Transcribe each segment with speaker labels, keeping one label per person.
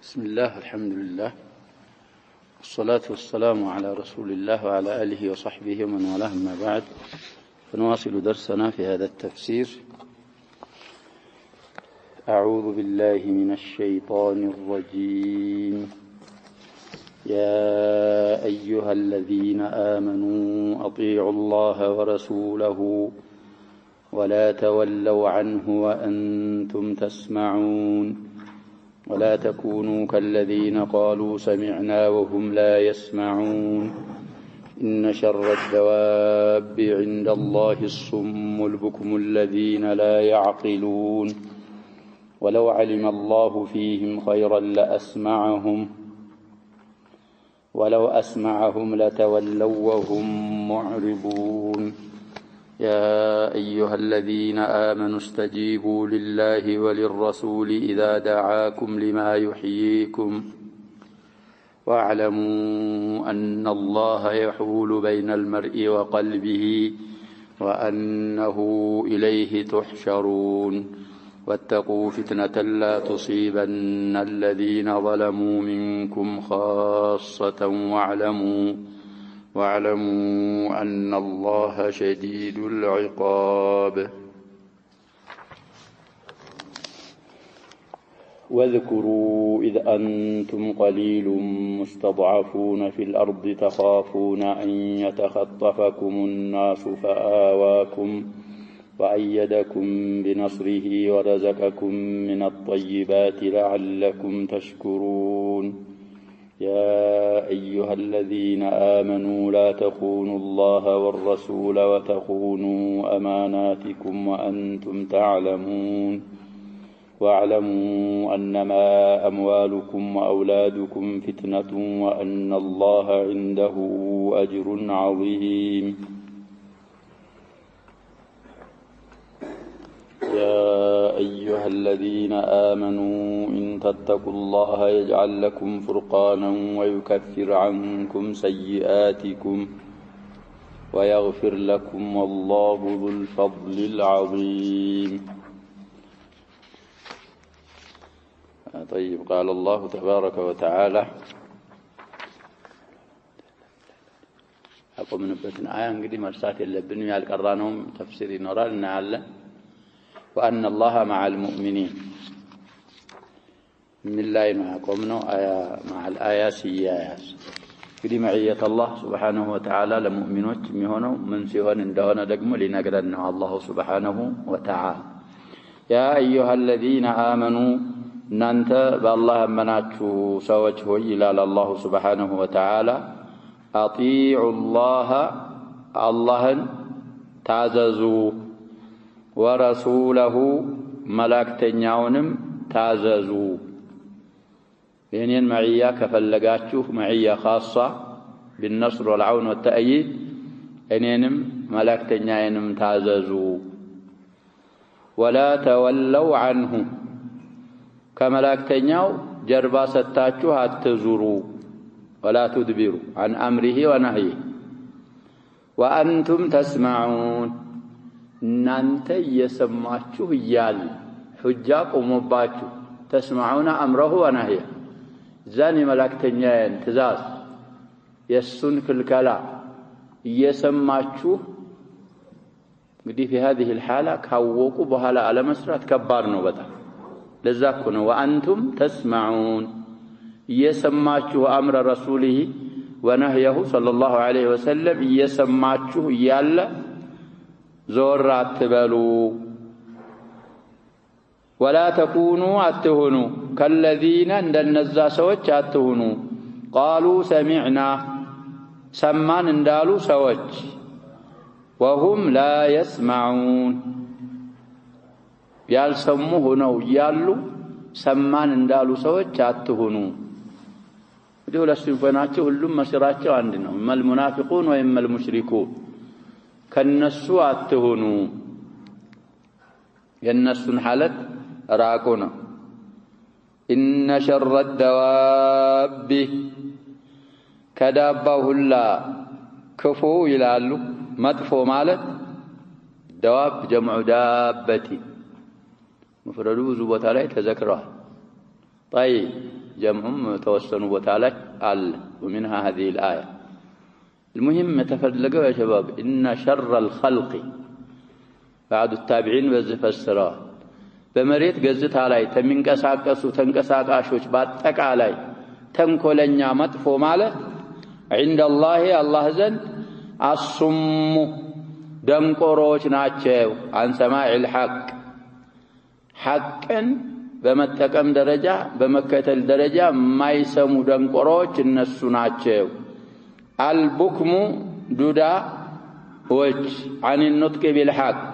Speaker 1: بسم الله الحمد لله والصلاة والسلام على رسول الله وعلى آله وصحبه ومن والاه ما بعد فنواصل درسنا في هذا التفسير. أعوذ بالله من الشيطان الرجيم. يا أيها الذين آمنوا أطيعوا الله ورسوله ولا تولوا عنه وأنتم تسمعون ولا تكونوا كالذين قالوا سمعنا وهم لا يسمعون إن شر الدواب عند الله الصم البكم الذين لا يعقلون ولو علم الله فيهم خيرا ولو أسمعهم لتولوا وهم معرضون. يا أيها الذين آمنوا استجيبوا لله وللرسول إذا دعاكم لما يحييكم واعلموا أن الله يحول بين المرء وقلبه وأنه إليه تحشرون واتقوا فتنة لا تصيبن الذين ظلموا منكم خاصة واعلموا أن الله شديد العقاب. واذكروا إذ أنتم قليل مستضعفون في الأرض تخافون أن يتخطفكم الناس فآواكم وأيدكم بنصره ورزقكم من الطيبات لعلكم تشكرون. يا أيها الذين آمنوا لا تخونوا الله والرسول وتخونوا أماناتكم وأنتم تعلمون واعلموا أنما أموالكم وأولادكم فتنة وأن الله عنده أجر عظيم. يا أيها الذين آمنوا إن تتقوا الله يجعل لكم فرقانا ويكفر عنكم سيئاتكم ويغفر لكم والله ذو الفضل العظيم. طيب، قال الله تبارك وتعالى أقوم نبتنا آية انقدي مرسات اللبن يالقرانهم تفسير نورال نعلم وأن الله مع المؤمنين من الله ما قمنا مع الآيات سيايات قدي معية الله سبحانه وتعالى لمؤمنوች የሚሆነው ምን ሲሆን እንደሆነ ደግሞ ሊነግረን الله سبحانه وتعالى. يا أيها الذين آمنوا እናንተ በአላህ ያመናችሁ ሰዎች ሆይ ይላል الله سبحانه وتعالى أطيعوا الله اللهን ታዘዙ ورسوله ملاكتኛውንም ታዘዙ። የኔን معية ከፈለጋችሁ معية خاصة بالنصر والعون والتأييد እኔንም መላክተኛዬንም ታዘዙ። ولا تولوا عنه ከመላክተኛው ጀርባ ሰጣችሁ አትዙሩ። ولا تدبروا عن أمره ونهيه وأنتم تسمعون እናንተ እየሰማችሁ እያል ሁጃ ቆሞባችሁ ተስማዑና አምረሁ ወነህየ ዛኒ መላክተኛዬን ትእዛዝ የሱን ክልከላ እየሰማችሁ እንግዲህ في هذه الحالة ካወቁ በኋላ አለመስራት ከባድ ነው በጣም። ለዛ እኮ ነው وأنتم تسمعون እየሰማችሁ አምረ ረሱሊሂ ወነህየሁ صلى الله عليه وسلم እየሰማችሁ እያለ زور أتبلوا ولا تكونوا أتهنوا كالذين اندلنزا سوج أتهنوا قالوا سمعنا سمان اندالوا سوج وهم لا يسمعون يالسموه نو يالو سمان اندالوا سوج أتهنوا دول السنفناتي هلهم مسيراتي عندنا إما المنافقون وإما المشركون ከነሱ አትሁኑ የነሱን ሐለት ራቁ ነው። إن شر الدواب ከዳባ ሁላ ክፉ ይላሉ። መጥፎ ማለት دواب جمع دابة مفرد ብዙ ቦታ ላይ ተዘክሯል። طيب ጀምዑም ተወሰኑ ቦታ ላይ አለ ومنها هذه الآية المهم ተፈልገው يا شباب إن شر الخلق بعد التابعين በዝፈስራ በመሬት ገጽታ ላይ ተሚንቀሳቀሱ ተንቀሳቃሾች በአጠቃላይ ተንኮለኛ መጥፎ ማለት عند الله الله ዘንድ الصم ደንቆሮች ናቸው عن سماع الحق حقን በመጠቀም ደረጃ በመከተል ደረጃ ማይሰሙ ደንቆሮች እነሱ ናቸው البكم ዱዳ ወጅ عن النطق بالحق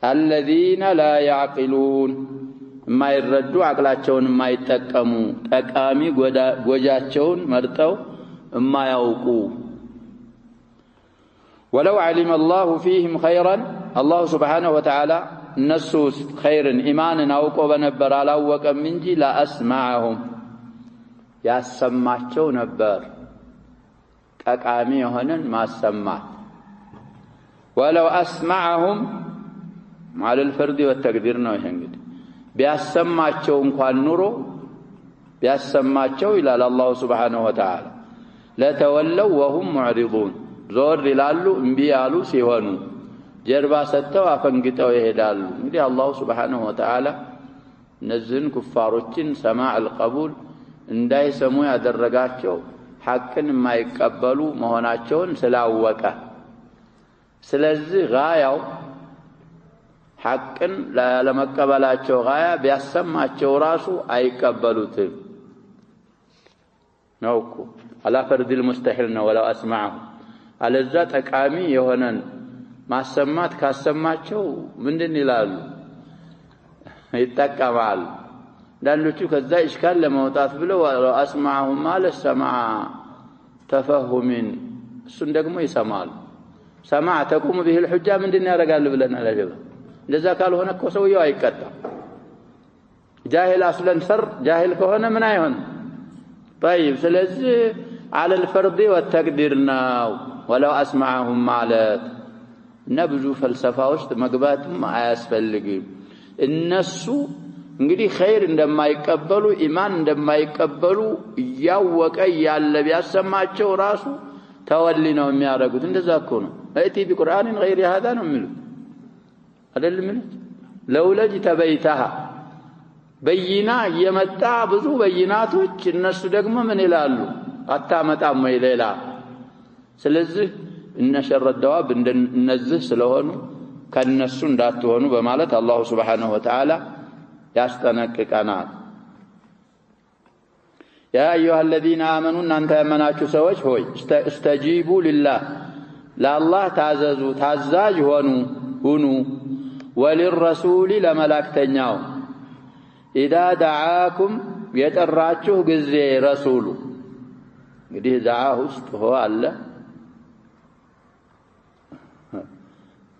Speaker 1: الذين لا يعقلون ما يردوا عقلاቸውን ማይጠቀሙ ጠቃሚ ጎጃቸውን መርጠው ማያውቁ ولو علم الله فيهم خيرا الله سبحانه وتعالى النسوس خير إيمانا أوقوا بنبر على وكم منجي لا أسمعهم يسمعቸው ነበር ጠቃሚ የሆነን ማሰማት ولو أسمعهم على الفرد والتقدير ነው ይሄ እንግዲህ ቢያሰማቸው እንኳን ኑሮ ቢያሰማቸው ይላል አላህ Subhanahu Wa Ta'ala لتولوا وهم معرضون ዞር ይላሉ እምቢ ያሉ ሲሆኑ ጀርባ ሰጥተው አፈንግጠው ይሄዳሉ እንግዲህ አላህ Subhanahu Wa Ta'ala እነዚህን ኩፋሮችን ሰማዕ القبول እንዳይሰሙ ያደረጋቸው ሐቅን የማይቀበሉ መሆናቸውን ስላወቀ ስለዚህ ጋያው ሐቅን ለመቀበላቸው ጋያ ቢያሰማቸው ራሱ አይቀበሉትም ነውኩ على فرض المستحيل ولا اسمعه አለዛ ጠቃሚ የሆነን ማሰማት ካሰማቸው ምንድን ይላሉ ይተቀማል ዳንሎቹ ከዛ ኢሽካል ለማውጣት ብለው አስማሁም ማለት ሰማዓ ተፈሁምን እሱን ደግሞ ይሰማል ሰማዓ ተቁሙ به الحجه ምንድን ያደርጋል ብለና ለጀባ እንደዛ ካልሆነ እኮ ሰውየው አይቀጣም ጃሂል አስለን ሰር ጃሂል ከሆነ ምን አይሆን طيب ስለዚህ على الفرض والتقدير ነው ولو اسمعهم ማለት ነብዙ ፈልሰፋ ውስጥ መግባትም አያስፈልግም እነሱ እንግዲህ ኸይር እንደማይቀበሉ ኢማን እንደማይቀበሉ ያወቀ ያለ ቢያሰማቸው ራሱ ተወሊ ነው የሚያደርጉት እንደዛ እኮ ነው እቲ ቢቁርአንን غير هذا ነው የሚሉት አይደለም ለውለጅ ተበይተሃ በይና የመጣ ብዙ በይናቶች እነሱ ደግሞ ምን ይላሉ አታመጣም ወይ ሌላ ስለዚህ እነ ሸር الدواب እነዚህ ስለሆኑ ከነሱ እንዳትሆኑ በማለት አላህ Subhanahu Wa Ta'ala ያስጠነቅቀናል يا ايها الذين امنوا انت امناتوا ሰዎች ሆይ استجيبوا لله لله ታዘዙ ታዛዥ ሁኑ وللرسول ለመላእክተኛው اذا دعاكم የጠራችሁ ጊዜ ረሱሉ እንግዲህ ዳዓ ውስጥ ሆ አለ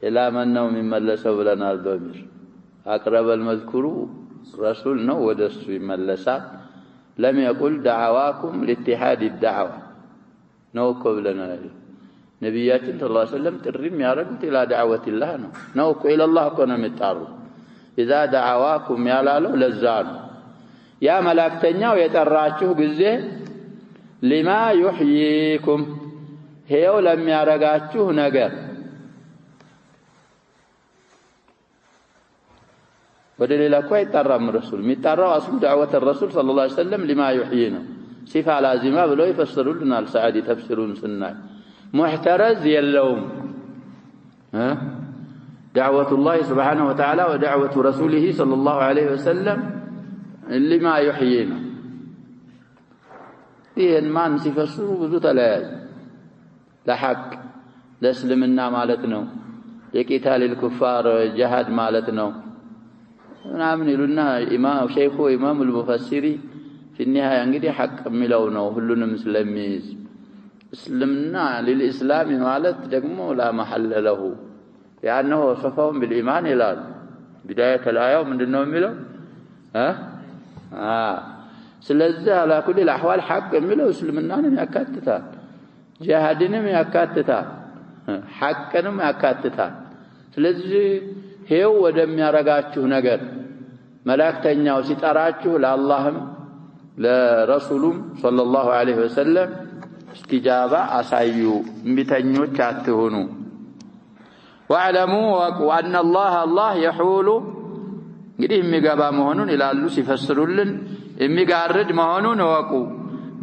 Speaker 1: إلى من ነው የሚመለሰው ብለናል በሚር أقرب المذكور رسول ነው ወደሱ ይመለሳል لم يقل دعواكم لاتحاد الدعوة ነው እኮ ብለናል ነብያችን ሰለላሁ ዐለይሂ ወሰለም ጥሪም ያደረጉት ኢላ دعوة الله ነው እኮ ኢላ الله እኮ ነው የሚጣሩ إذا دعواكم ያላለው ለዛ ነው ያ መላእክተኛው የጠራችሁ ጊዜ لما يحييكم هيو لم ያረጋችሁ ነገር ودليل اكو يطرم الرسول ميطراو اسم دعوه الرسول صلى الله عليه وسلم لما يحيينا صفه لازمه بلو يفسروا لنا السعدي تفسيرون سناي محترز يلوم دعوه الله سبحانه وتعالى ودعوه رسوله صلى الله عليه وسلم لما يحيينا ይሄን ማን ሲፈስሩ ብዙ ተለያየ ለሐቅ ለእስልምና ማለት ነው የቂታል الكفار ጂሃድ ማለት ነው ምናምን ይሉና ኢማም ሸይኹ ኢማም المفسري في النهايه እንግዲህ ሐቅ የሚለው ነው ሁሉንም ስለሚይዝ እስልምና ለልእስላም ማለት ደግሞ لا محل له لانه وصفهم بالايمان ይላል بدايه الايه ምንድነው የሚለው ስለዚህ على كل الاحوال حق የሚለው እስልምናንም ያካትታል ጂሃድንም ያካትታል ሐቅንም ያካትታል ስለዚህ ሄው ወደሚያረጋችሁ ነገር መላእክተኛው ሲጠራችሁ ለአላህም ለረሱሉም ሰለላሁ ዐለይሂ ወሰለም استجابة أسايو مبتنيو تاتهنو واعلموا وأن الله يحول قد إمقابا مهنون إلى اللوس فسرولن إمقارد مهنون وقو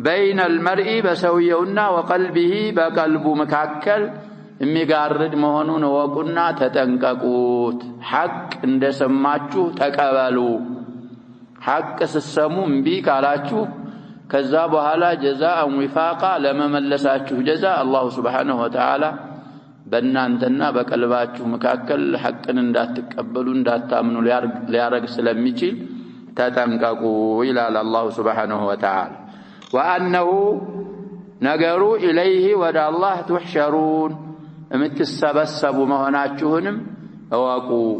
Speaker 1: بين المرء بسويونا وقلبه بقلب مكاكل إمقارد مهنون وقنا تتنككوت حق اند سماتشو تكبالو حق سسمو مبيك علاتشو كذا بحالا جزاء وفاقا لما ملساتشو جزاء الله سبحانه وتعالى بنانتنا بقلباتشو مكاكل حقا اندات تقبلوا اندات تامنوا ليارق سلميشي تتنككو إلى الله سبحانه وتعالى وأنه نقروا إليه ودى الله تحشرون امتسبسبوا مهناتشوهنم أواقوا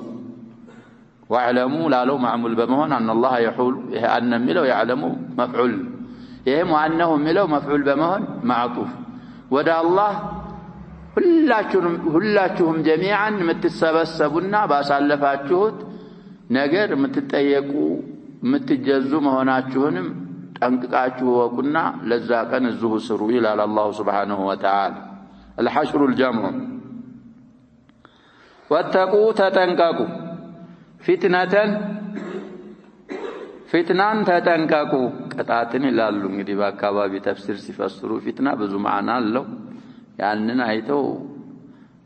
Speaker 1: واعلموا لا لو معمول بمهن أن الله يحول أن ملو يعلموا مفعول يهم أنه ملو مفعول بمهن معطوف ودى الله هلاتهم جميعا متسبسبونا باسالفاتشوهت نقر متتأيقوا متجزوا مهناتشوهنم أنكاته وكنا لذاك نزه سروا إلى الله سبحانه وتعالى الحشر الجمع واتقوا تتنككوا فتنة تتنككوا قطعتني لالو እንግዲህ በአካባቢ ተፍሲር ሲፈስሩ ፊትና ብዙ ማዕና አለው ያንን አይተው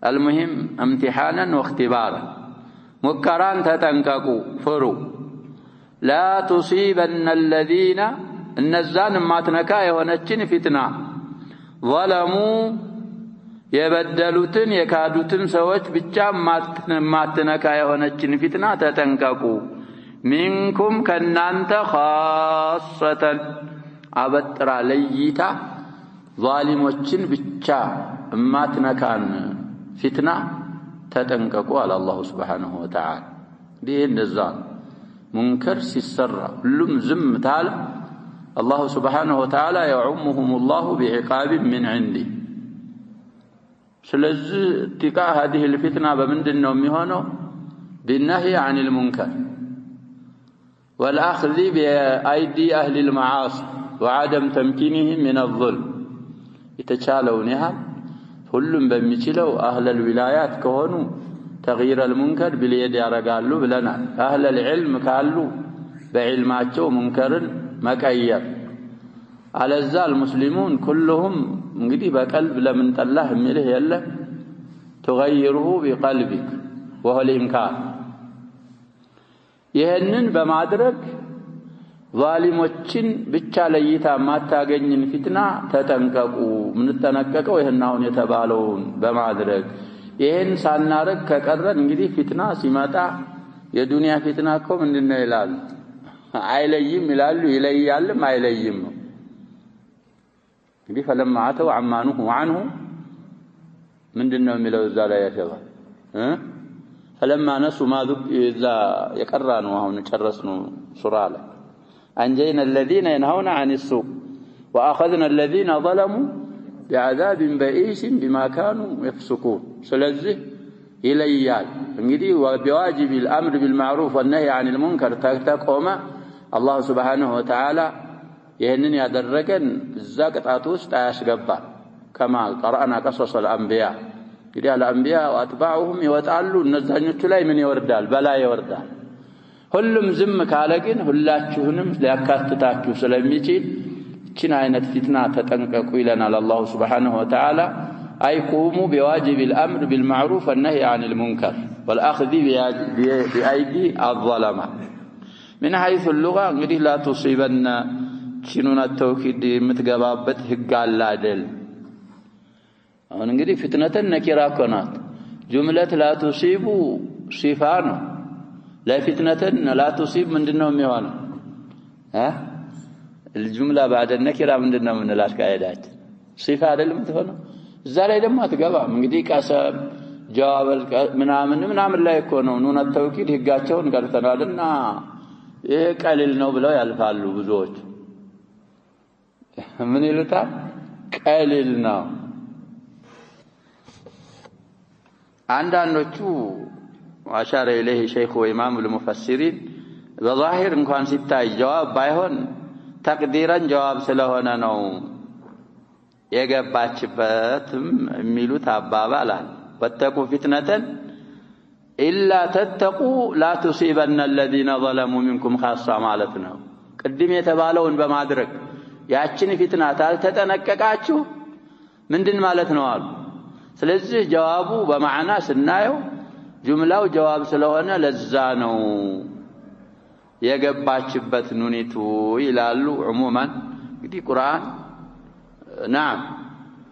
Speaker 1: المهم امتحانا واختبارا ሙከራን ተጠንቀቁ ፍሩ لا تصيبن الذين እነዛን ማትነካ የሆነችን ፊትና ظلموا የበደሉትን የካዱትን ሰዎች ብቻ ማትነካ የሆነችን ፊትና ተጠንቀቁ منكم ከናንተ خاصة አበጥራ ለይታ ዛሊሞችን ብቻ ማትነካን ፊትና ተጠንቀቁ አለ አላህ Subhanahu Wa Ta'ala ዲህ እንደዛ ሙንከር ሲሰራ ሁሉም ዝም ታለ الله سبحانه وتعالى يعمهم الله بعقاب من عنده ስለዚህ اتقاء هذه الفتنة بمندنو የሚሆነው بالنهي عن المنكر والأخذ بأيدي أهل المعاصي وعدم تمكينهم من الظلم يتشالون ያህል ሁሉም በሚችለው أهل الولايات ከሆኑ تغيير المنكر باليد ያረጋሉ ብለናል أهل العلم ካሉ በዕልማቸው منكርን مكير على الزال المسلمون كلهم እንግዲህ በቀልብ ለምን ጠላህ የሚልህ የለ تغيره بقلبك وهو الإمكان ይሄንን በማድረግ ዛሊሞችን ብቻ ለይታ ማታገኝን ፊትና ተጠንቀቁ ምን ተነቀቀው ይሄን አሁን የተባለውን በማድረግ ይሄን ሳናረግ ከቀረን እንግዲህ ፊትና ሲመጣ የዱንያ ፊትና እኮ ምንድነው ይላል አይለይም ይላሉ ይለያልም አይለይም እንግዲህ فلما عتوا عما نهوا عنه ምንድነው የሚለው እዛ ላይ ያሸባ فلما نسوا ما ذا يقرانوا አሁን ጨረስነው ሱራ ላይ انجينا الذين ينهون عن السوء واخذنا الذين ظلموا بعذاب بئيس بما كانوا يفسقون ስለዚህ ይለያል እንግዲህ وبواجب الامر بالمعروف والنهي عن المنكر ተቆመ الله سبحانه وتعالى ይሄንን ያደረገን እዛ ቅጣት ውስጥ አያስገባ كما قرأنا قصص الانبياء እንግዲህ الانبياء واتباعهم ይወጣሉ እነዛኞቹ ላይ ምን ይወርዳል በላ ይወርዳል ሁሉም ዝም ካለ ግን ሁላችሁንም ሊያካትታችሁ ስለሚችል እቺን አይነት ፊትና ተጠንቀቁ ይለናል الله سبحانه وتعالى أي قوموا بواجب الأمر بالمعروف والنهي عن المنكر والأخذ بأيدي الظلمة من حيث اللغة እንግዲህ لا تصيبن شنون التوكيد متغبابت ህግ አለ አይደል አሁን እንግዲህ ፊትነተን ነኪራ ኮናት ጁምለት لا تصيب صفة ነው ለፊትነተን لا تصيب ምንድነው የሚሆነው الجملة بعد النكرة ምንድነው ምንላሽ ካይዳት صفة አይደለም ትሆነው እዛ ላይ ደግሞ አትገባም እንግዲህ ቀሰም ጀዋበል ምናምን ላይ እኮ ነው ኑን ተውኪድ ህጋቸውን ቀርተናልና ይሄ ቀሊል ነው ብለው ያልፋሉ ብዙዎች ምን ይሉታል ቀሊል ነው አንዳንዶቹ አሻረ ኢለይሂ ሸይኹ ወኢማሙ المفسرين በዛሂር እንኳን ሲታይ ጀዋብ ባይሆን ተቅዲረን ጀዋብ ስለሆነ ነው የገባችበትም የሚሉት አባባል አለ። ወተቁ ፊትነተን ኢላ ተተቁ ላ ቱሲበነ الذين ظلموا منكم خاصة ማለት ነው። ቅድም የተባለውን በማድረግ ያችን ፊትና ታልተጠነቀቃችሁ ምንድን ማለት ነው አሉ። ስለዚህ ጀዋቡ በማዕና ስናየው ጁምላው ጀዋብ ስለሆነ ለዛ ነው የገባችበት ኑኒቱ ይላሉ። ዑሙማን እንግዲህ ቁርአን نعم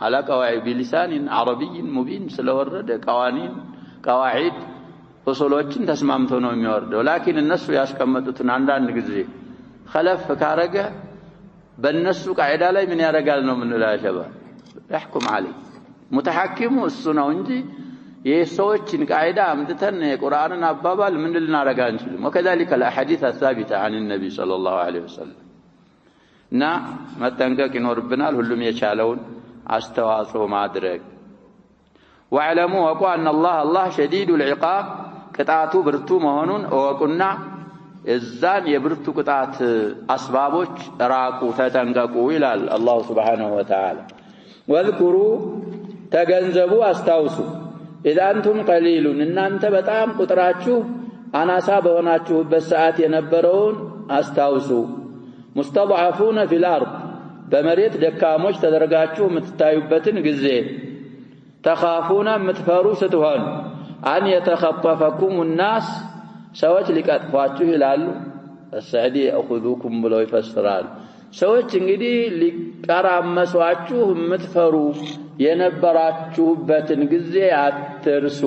Speaker 1: على قواعد بلسان عربي مبين ስለወረደ قواعد ኡሱሎችን ተስማምቶ ነው የሚወርደው። ላኪን እነሱ ያስቀመጡትን አንዳንድ ጊዜ خلف ካረገ በእነሱ ቃዒዳ ላይ ምን ያረጋል ነው ምንላሸባ يحكم عليه متحكم እሱ ነው እንጂ የሰዎችን ቃዒዳ አምጥተን የቁርአንን አባባል ምን ልናረጋ እንችልም። وكذلك الاحاديث الثابته عن النبي صلى الله عليه وسلم نا መጠንቀቅ ይኖርብናል። ሁሉም የቻለውን አስተዋጽኦ ማድረግ واعلموا وقوا ان الله شديد العقاب ቅጣቱ ብርቱ መሆኑን እወቁና እዛን የብርቱ ቅጣት አስባቦች ራቁ ተጠንቀቁ ይላል አላህ Subhanahu Wa Ta'ala። واذكروا ተገንዘቡ አስታውሱ اذا انتم قليلون እናንተ በጣም ቁጥራችሁ አናሳ በሆናችሁበት ሰዓት የነበረውን አስታውሱ። مستضعفون في الارض በመሬት ደካሞች ተደረጋችሁ የምትታዩበትን ጊዜ تخافون متفروا ስትሆኑ أن يتخطفكم الناس ሰዎች ሊቀጥፏችሁ ይላሉ። السعدي يأخذوكم ብለው ይፈስራሉ። ሰዎች እንግዲህ ሊቀራመሷችሁ የምትፈሩ የነበራችሁበትን ጊዜ አትርሱ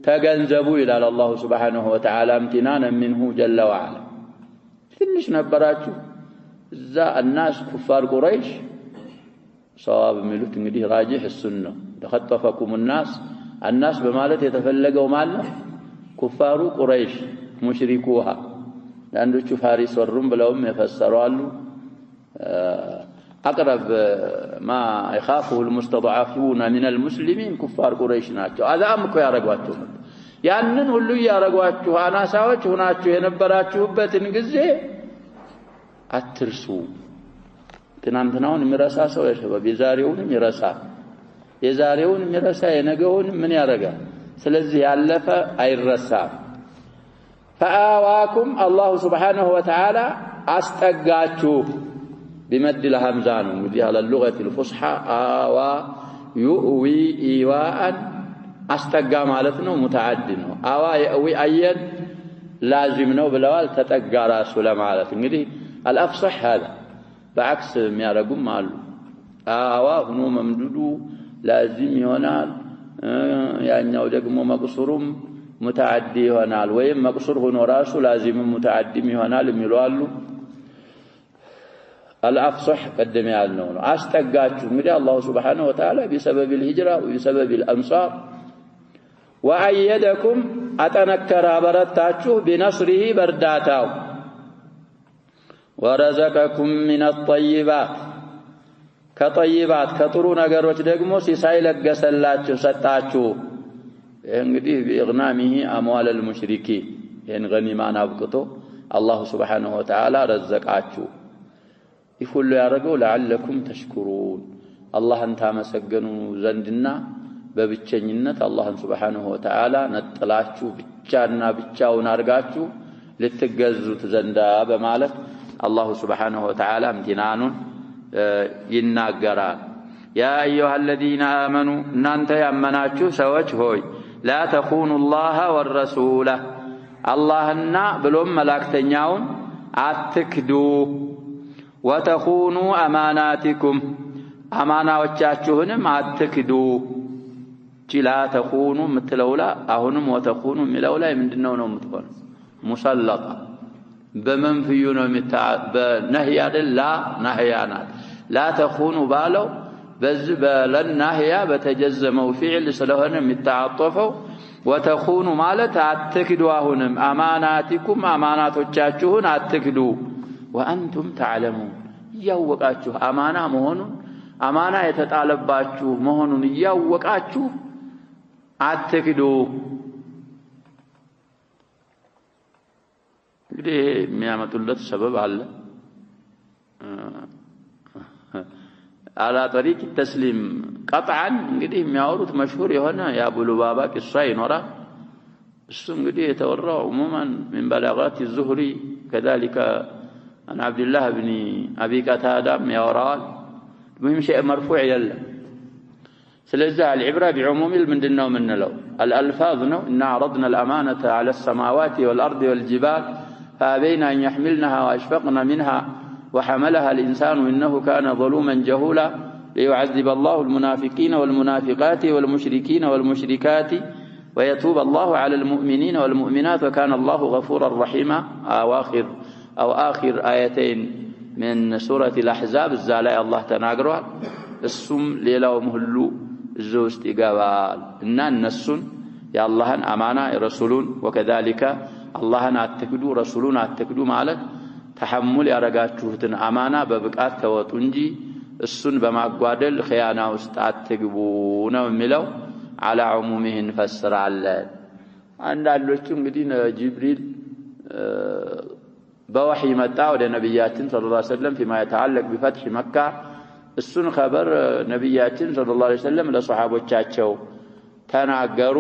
Speaker 1: ተገንዘቡ ይላል አላህ Subhanahu Wa Ta'ala امتنانا منه جل وعلا። ትንሽ ነበራችሁ እዛ الناس كفار قريش صواب የሚሉት እንግዲህ راجح السنة تخطفكم الناس በማለት የተፈለገው ማለት ነው ኩፋሩ ቁረይሽ ሙሽሪኩሃ አንዶቹ ፋሪስ ወሩም ብለውም የፈሰራሉ። اقرب ما يخافه المستضعفون من المسلمين كفار قريش ናቸው። አዛም እኮ ያረጋቸው ያንን ሁሉ ያረጋችሁ አናሳዎች ሆናችሁ የነበራችሁበትን ጊዜ አትርሱ። ትናንትናውን የሚረሳ ሰው የሸበብ የዛሬውንም ይረሳ የዛሬውንም ይረሳ የነገውንም ምን ያረጋል። ስለዚህ ያለፈ አይረሳም። فآواكم الله سبحانه وتعالى አስጠጋችሁ بمد الهمزة እንግዲህ على اللغة الفصحى آوى يؤوي إيواء አስጠጋ ማለት ነው متعدي ነው። آوى يؤوي أيد لازم ነው ብለዋል ተጠጋ ራሱ ለማለት እንግዲህ الأفصح هذا بعكس የሚያረጉም አሉ። آوى ሆኖ መምዱዱ لازم ይሆናል ያኛው ደግሞ መቅሱሩም متعدي ይሆናል ወይም መቅሱር ሆኖ ራሱ لازم متعدي ይሆናል የሚሉ አሉ። الافصح قدم ያልነው ነው አስጠጋችሁ እንግዲህ አላህ Subhanahu Wa Ta'ala بسبب الهجرة وبسبب الامصار وأيدكم አጠነከረ አበረታችሁ بنصره በርዳታው ورزقكم من الطيبات ከطيبات ከጥሩ ነገሮች ደግሞ ሲሳይ ለገሰላችሁ ሰጣችሁ። እንግዲህ بإغنامه أموال المشركين ይሄን ገኒማን አብቅቶ አላህ Subhanahu Wa Ta'ala ረዘቃችሁ። ይሁሉ ያረገው لعلكم تشكرون አላህን ታመሰግኑ ዘንድና በብቸኝነት አላህን Subhanahu Wa Ta'ala ነጥላችሁ ብቻና ብቻውን አርጋችሁ ልትገዙት ዘንዳ በማለት አላህ Subhanahu Wa Ta'ala امتنانون ይናገራል። يا أيها الذين آمنوا እናንተ ያመናችሁ ሰዎች ሆይ لا تخونوا الله والرسول አላህና ብሎም መላእክተኛውን አትክዱ وتخونوا أماناتكم አማናዎቻችሁንም አትክዱ። لا تخونوا ምትለውላ አሁንም وتخونوا የሚለው ላይ ምንድነው ነው የምትሆነው ሙሰለጣ በመንፍዩ ነው በነህይ አይደል ላ ነህያናት لا تخونوا ባለው በዚህ በለናህያ በተጀዘመው ፊዕል ስለሆነ የሚታጠፈው وتخونوا ማለት አትክዱ አሁንም አማናቲኩም አማናቶቻችሁን አትክዱ وأنتم تعلمون ያወቃችሁ አማና መሆኑን አማና የተጣለባችሁ መሆኑን ያወቃችሁ አትክዱ። እንግዲህ የሚያመጡለት ሰበብ አለ። على طريق التسليم قطعا እንግዲህ የሚያወሩት مشهور የሆነ የአቡ ሉባባ ቂሷ ይኖራል እሱ እንግዲህ የተወራው عموما من بلاغات الزهري كذلك عن عبد الله بن ابي قتاده يورال مهم شيء مرفوع يلا ስለዚህ العبره بعموم ምንድነው ምንለው الالفاظ ነው ان عرضنا الامانه على السماوات والارض والجبال فابين ان يحملنها واشفقن منها وحملها الإنسان إنه كان ظلوما جهولا ليعذب الله المنافقين والمنافقات والمشركين والمشركات ويتوب الله على المؤمنين والمؤمنات وكان الله غفورا رحيما آخر آيتين من سورة الأحزاب الزالاء الله تناقرها السم ليلة ومهلو الزوست إقابال إنان نسون يا الله أمانا رسولون وكذلك الله أتكدو رسولون أتكدو مالك ተሐሙል ያረጋችሁትን አማና በብቃት ተወጡ እንጂ እሱን በማጓደል ኺያና ውስጥ አትግቡ ነው የሚለው على عمومه እንፈስራለን አንዳንዶቹ እንግዲህ ጅብሪል በወህይ መጣ ወደ ነብያችን ሰለላሁ ዐለይሂ ወሰለም فيما يتعلق بفتح مكة እሱን خبر ነብያችን ሰለላሁ ዐለይሂ ወሰለም ለሱሐቦቻቸው ተናገሩ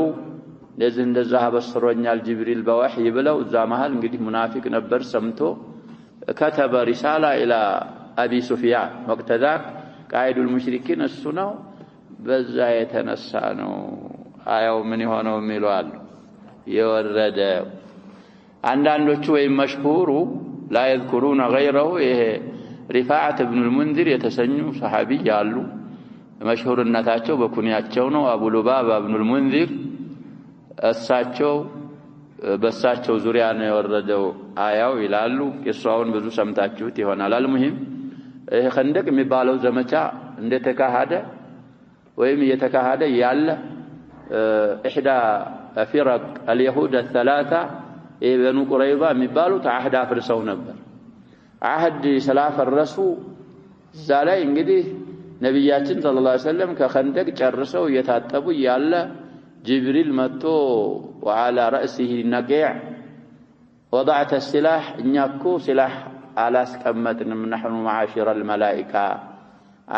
Speaker 1: ለዚህ እንደዛ በስሮኛል ጅብሪል በወህይ ብለው እዛ መሃል እንግዲህ ሙናፊቅ ነበር ሰምቶ كتب رسالة إلى أبي سفيان وقت ذاك قائد المشركين السنة بزاية نسانو آيو من يهونو ميلوال يورد عندنا شوي مشهور لا يذكرون غيره رفاعة بن المنذر يتسنو صحابي قالوا مشهور النتاچو بكنياتچو نو أبو لبابة بن المنذر الساچو በሳቸው ዙሪያ ነው የወረደው አያው ይላሉ ቂሷውን ብዙ ሰምታችሁት ይሆናል አልሙሂም ይሄ خندق የሚባለው ዘመቻ እንደተካሄደ ወይም እየተካሄደ ያለ احدى فرق اليهود الثلاثه ابن قريظه የሚባሉት አህድ አፍርሰው ነበር አህድ ስላፈረሱ ዛላይ እንግዲህ ነብያችን ሰለላሁ ዐለይሂ ወሰለም ከخندق ጨርሰው እየታጠቡ ያለ جبريل متو وعلى رأسه نقيع وضعت السلاح إنكو سلاح على سكمتنا نحن معاشر الملائكة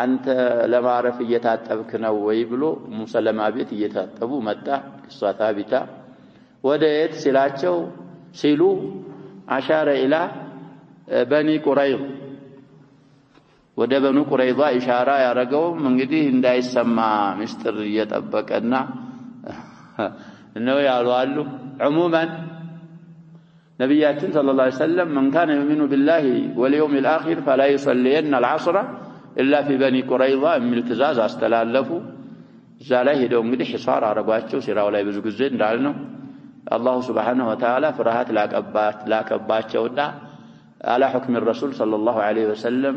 Speaker 1: أنت لما عرف يتاتبكنا ويبلو مسلمة بيت يتاتبو متى قصة ثابتة وديت سلاحه سيلو أشار إلى بني قريظ وده بني قريظة إشارة يا رجل من قديه إن دا يسمى مستر يتبكنا إنه يعلو عموما نبياتنا صلى الله عليه وسلم من كان يؤمن بالله واليوم الآخر فلا يصلين العصر إلا في بني قريظة من التزاز استلالفوا زاله دوم قد حصار عرباتشو سيرا ولا يبزق الزين دعلنا الله سبحانه وتعالى فرهات لاكباتشو دا على حكم الرسول صلى الله عليه وسلم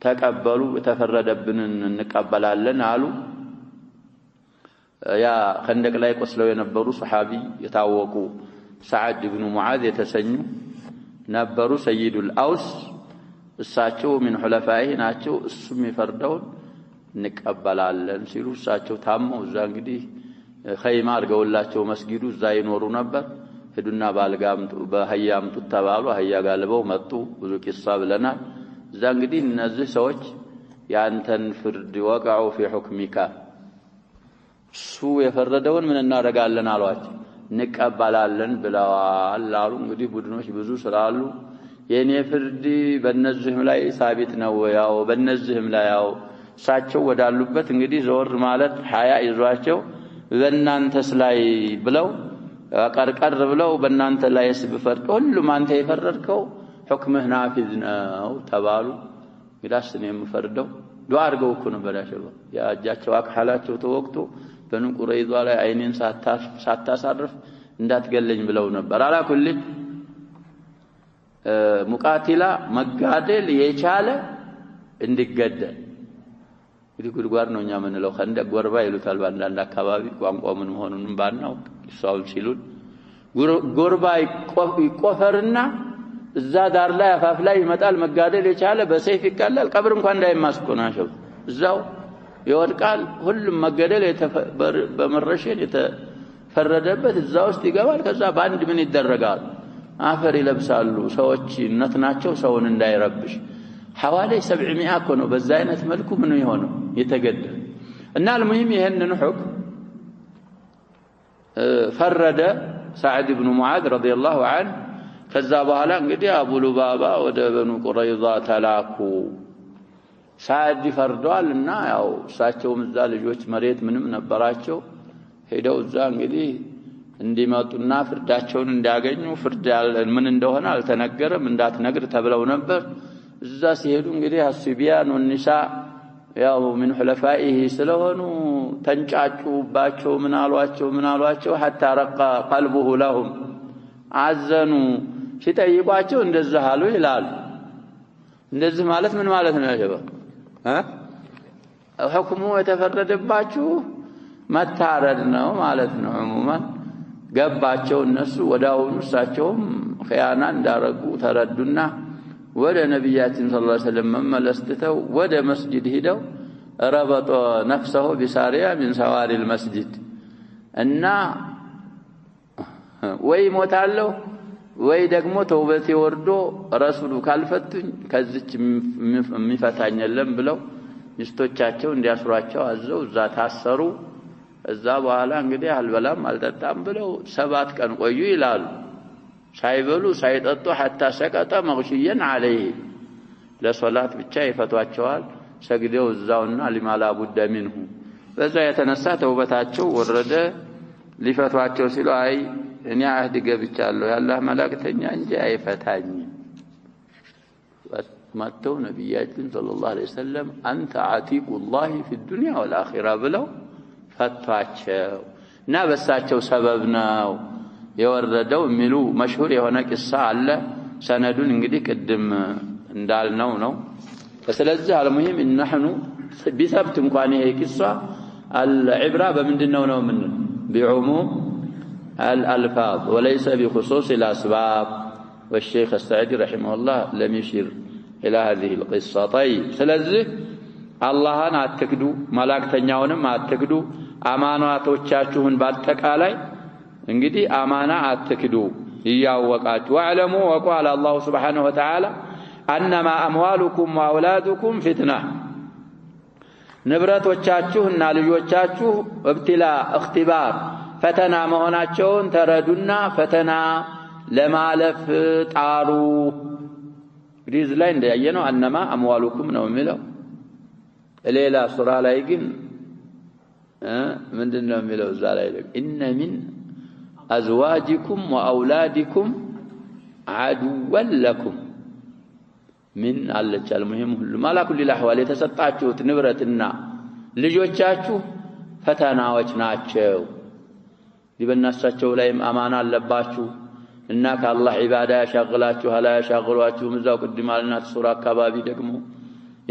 Speaker 1: تقبلوا تفرد ابن نقبل لنا علو يا خندق لا يقصلوا ينبروا صحابي يتعوقوا سعد بن معاذ يتسنوا نبروا سيد الأوس الساتشو من حلفائه ناتشو السمي فردون نقبل علن سيرو الساتشو تامو زانقدي خيمة أرقوا اللاتشو مسجدو زاي نورو نبر هدونا بالقامتو بهيامتو التبالو هيا قالبو مطو وذوك الصاب لنا زانقدي ننزل سوج يعني تنفرد وقعوا في حكمك سو يفردون من النار قال لنا الواجه نقبلالن ብለዋል አሉ እንግዲህ ቡድኖች ብዙ ስላሉ የኔ ፍርድ በእነዚህም ላይ ثابت ነው ያው በእነዚህም ላይ ያው ሳቸው ወዳሉበት እንግዲህ ዞር ማለት ሐያ ይዟቸው በእናንተስ ላይ ብለው ቀርቀር ብለው በእናንተ ላይ ስብፈርድ ሁሉም አንተ የፈረድከው ሁክምህ ናፊዝ ነው ተባሉ ግዳስ ነው የምፈርደው ዱዓ አድርገው እኮ ነበር ያሸባ ያጃቸው አክሐላቸው ተወቅቶ በኑ ቁረይዟ ላይ አይኔን ሳታሳርፍ እንዳትገለኝ ብለው ነበር አላ ኩል ሙቃቲላ መጋደል የቻለ እንዲገደል እንግዲህ ጉድጓድ ነውኛ ምንለው خندق ጎርባ ይሉታል ባንዳንድ አካባቢ ቋንቋው ምን ሆኑንም ባናው ይሳውል ሲሉን ጎርባ ይቆፈርና እዛ ዳር ላይ አፋፍ ላይ ይመጣል መጋደል የቻለ በሰይፍ ይቀላል ቀብር እንኳን እንዳይማስቆናቸው እዛው ይወድቃል ሁሉም መገደል በመረሸን የተፈረደበት እዛው ውስጥ ይገባል ከዛ ባንድ ምን ይደረጋል አፈር ይለብሳሉ ሰዎች ነትናቸው ሰውን እንዳይረብሽ حوالي 700 እኮ ነው በዛ አይነት መልኩ ምን ይሆነው የተገደለ እና المهم ይሄንን ሁክም ፈረደ سعد بن معاذ رضي الله عنه ከዛ በኋላ እንግዲህ አቡ ሉባባ ወደ በኑ ቁረይዛ ተላኩ ሳዕድ ፈርዷልና ያው እሳቸውም እዛ ልጆች መሬት ምንም ነበራቸው ሄደው እዛ እንግዲህ እንዲመጡና ፍርዳቸውን እንዲያገኙ ፍርድ ምን እንደሆነ አልተነገረም እንዳትነግር ተብለው ነበር እዛ ሲሄዱ እንግዲህ አስቢያን ወንሳ ያው ምን حلفائه ስለሆኑ ተንጫጩባቸው ምን አሏቸው حتى رق قلبه لهم አዘኑ ሲጠይቋቸው እንደዛ አሉ ይላል እንደዚህ ማለት ምን ማለት ነው ያጀባ ሁክሙ የተፈረደባችሁ መታረድ ነው ማለት ነው عموما ገባቸው እነሱ ወዳውኑ እሳቸውም ኺያና እንዳረጉ ተረዱና ወደ ነብያችን ሰለላሁ ዐለይሂ ወሰለም መለስተው ወደ መስጂድ ሄደው ረበጦ ነፍሰሁ ቢሳሪያ من سواري المسجد እና ወይ ሞታለሁ ወይ ደግሞ ተውበቴ ወርዶ ረሱሉ ካልፈቱኝ ከዚች የሚፈታኝ የለም ብለው ሚስቶቻቸው እንዲያስሯቸው አዘው እዛ ታሰሩ እዛ በኋላ እንግዲህ አልበላም አልጠጣም ብለው 7 ቀን ቆዩ ይላሉ ሳይበሉ ሳይጠጡ حتى سقط مغشيا عليه ለሶላት ብቻ ይፈቷቸዋል ሰግደው እዛውና لمالا بد منه በዛ የተነሳ ተውበታቸው ወረደ ሊፈቷቸው ሲሉ አይ እኔ አህድ ገብቻለሁ ያላህ መላእክተኛ እንጂ አይፈታኝ መጥተው ነብያችን ሰለላሁ ዐለይሂ ወሰለም አንተ አቲቁ الله في الدنيا والاخره ብለው ፈቷቸው እና በሳቸው ሰበብ ነው የወረደው ሚሉ መሽሁር የሆነ ቂሳ አለ ሰነዱን እንግዲህ ቅድም እንዳልነው ነው ስለዚህ አልሙሂም እንحኑ ቢሰብት እንኳን ይሄ ቂሳ العبره በምንድነው ነው ምን بعموم الالفاظ وليس بخصوص الاسباب والشيخ السعدي رحمه الله لم يشير الى هذه القصه طيب ስለዚህ አላህን አትክዱ መላእክተኛውንም አትክዱ አማናቶቻችሁን ባጠቃላይ እንግዲህ አማና አትክዱ ይያወቃችሁ ወዕለሙ ወቃለ الله سبحانه وتعالى انما اموالكم واولادكم فتنه ንብረቶቻችሁና ልጆቻችሁ እብትላ እክትባር ፈተና መሆናቸውን ተረዱና ፈተና ለማለፍ ጣሩ ግሪዝ ላይ እንደያየነው انما اموالكم ነው የሚለው ሌላ ሱራ ላይ ግን ምንድነው የሚለው እዛ ላይ ان من ازواجكم واولادكم عدوا لكم من አለች المهم ሁሉ ማላ ኩል الاحوال የተሰጣችሁት ንብረትና ልጆቻችሁ ፈተናዎች ናቸው ሊበናሳቸው ላይም አማና አለባችሁ እና ከአላህ ኢባዳ ያሻግላችሁ አላ ያሻግሏችሁ ምዛው ቅድማልና ሱራ አካባቢ ደግሞ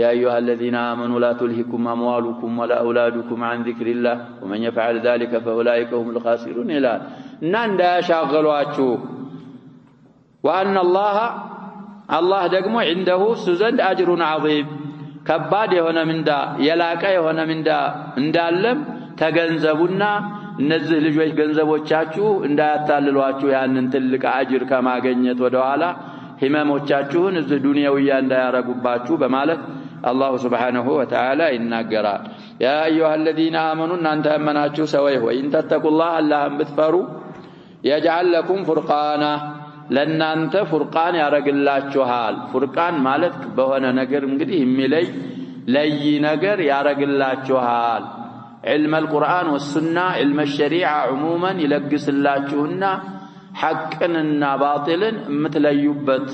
Speaker 1: يا ايها الذين امنوا لا تلهكم اموالكم ولا اولادكم عن ذكر الله ومن يفعل ذلك فاولئك هم الخاسرون الى እና እንዳያሻግሏችሁ وان الله ደግሞ عنده سزند اجر عظيم ከባድ የሆነ ምንዳ የላቀ የሆነ ምንዳ እንዳለም ተገንዘቡና እነዚህ ልጆች ገንዘቦቻችሁ እንዳያታልሏችሁ ያንን ትልቅ አጅር ከማግኘት ወደኋላ ህመሞቻችሁን እዚህ ዱንያውያ እንዳያረጉባችሁ በማለት الله سبحانه وتعالى ይናገራል يا ايها الذين امنوا انت امناتوا سوي وان تتقوا الله اللهم بتفروا يجعل لكم فرقانا ለናንተ ፉርቃን ያረግላችኋል ፉርቃን ማለት በሆነ ነገር እንግዲህ የሚለይ ለይ ነገር ያረግላችኋል علم القرآن والسنة علم الشريعة عموما يلقسلاችሁና حقنا باطلا متليوبت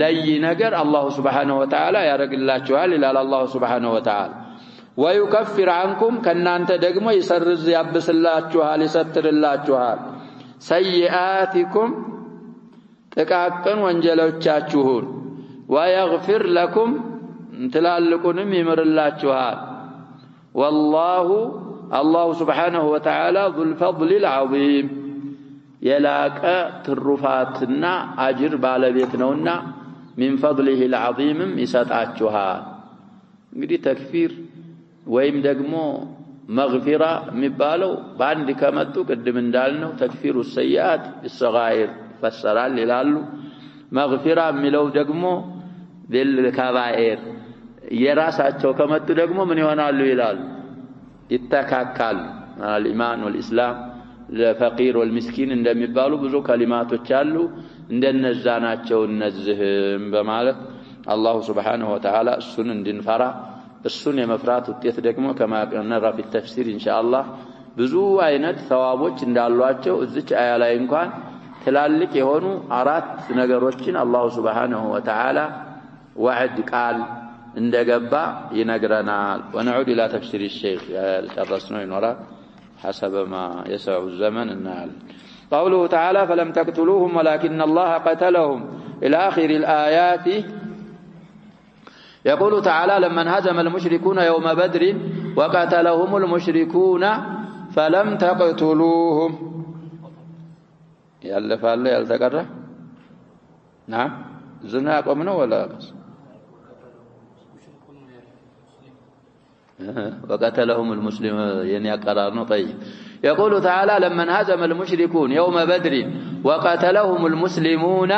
Speaker 1: لي ነገር الله سبحانه وتعالى ያረግላችኋል ይላል الله سبحانه وتعالى ويكفر عنكم ከናንተ ደግሞ ይሰርዝ ያብስላችኋል ይሰትርላችኋል سيئاتكم ጥቃቅን ወንጀሎቻችሁን ويغفر لكم ትላልቁንም ይምርላችኋል والله الله سبحانه وتعالى ذو الفضل العظيم يلاك ترفاتنا اجر ባለቤት ነውና من فضله العظيم ይሰጣችኋል እንግዲህ ተክፊር ወይም ደግሞ መግፊራ የሚባለው ባንድ ከመጡ ቅድም እንዳልነው ተክፊሩ السيئات الصغائر ይፈሰራል ይላሉ መግፊራ የሚለው ደግሞ بالكبائر የራሳቸው ከመጡ ደግሞ ምን ይሆናሉ ይላሉ ይተካካሉ الإيمان والإسلام ለፈቂር والمسكين እንደሚባሉ ብዙ ከሊማቶች አሉ እንደነዛ ናቸው እነዚህም በማለት አላህ Subhanahu Wa Ta'ala እሱን እንድንፈራ እሱን የመፍራት ውጤት ደግሞ ከማቀነራ في التفسير إن شاء الله ብዙ አይነት ثوابዎች እንዳሏቸው እዚች አያ ላይ እንኳን ትላልቅ የሆኑ አራት ነገሮችን አላህ Subhanahu Wa Ta'ala وعد قال እንደገባ ይነግረናል ونعود الى تفسير الشيخ الرسول نرى حسب ما يسع الزمن النال قوله تعالى فلم تقتلوهم ولكن الله قتلهم الى اخر الايات يقول تعالى لما انهزم المشركون يوم بدر وقتلهم المشركون فلم تقتلوهم يالف الله يلتقرا نعم زنا قمنا ولا وقتلهم المسلم يعني قرارنا طيب يقول تعالى لما انهزم المشركون يوم بدر وقتلهم المسلمون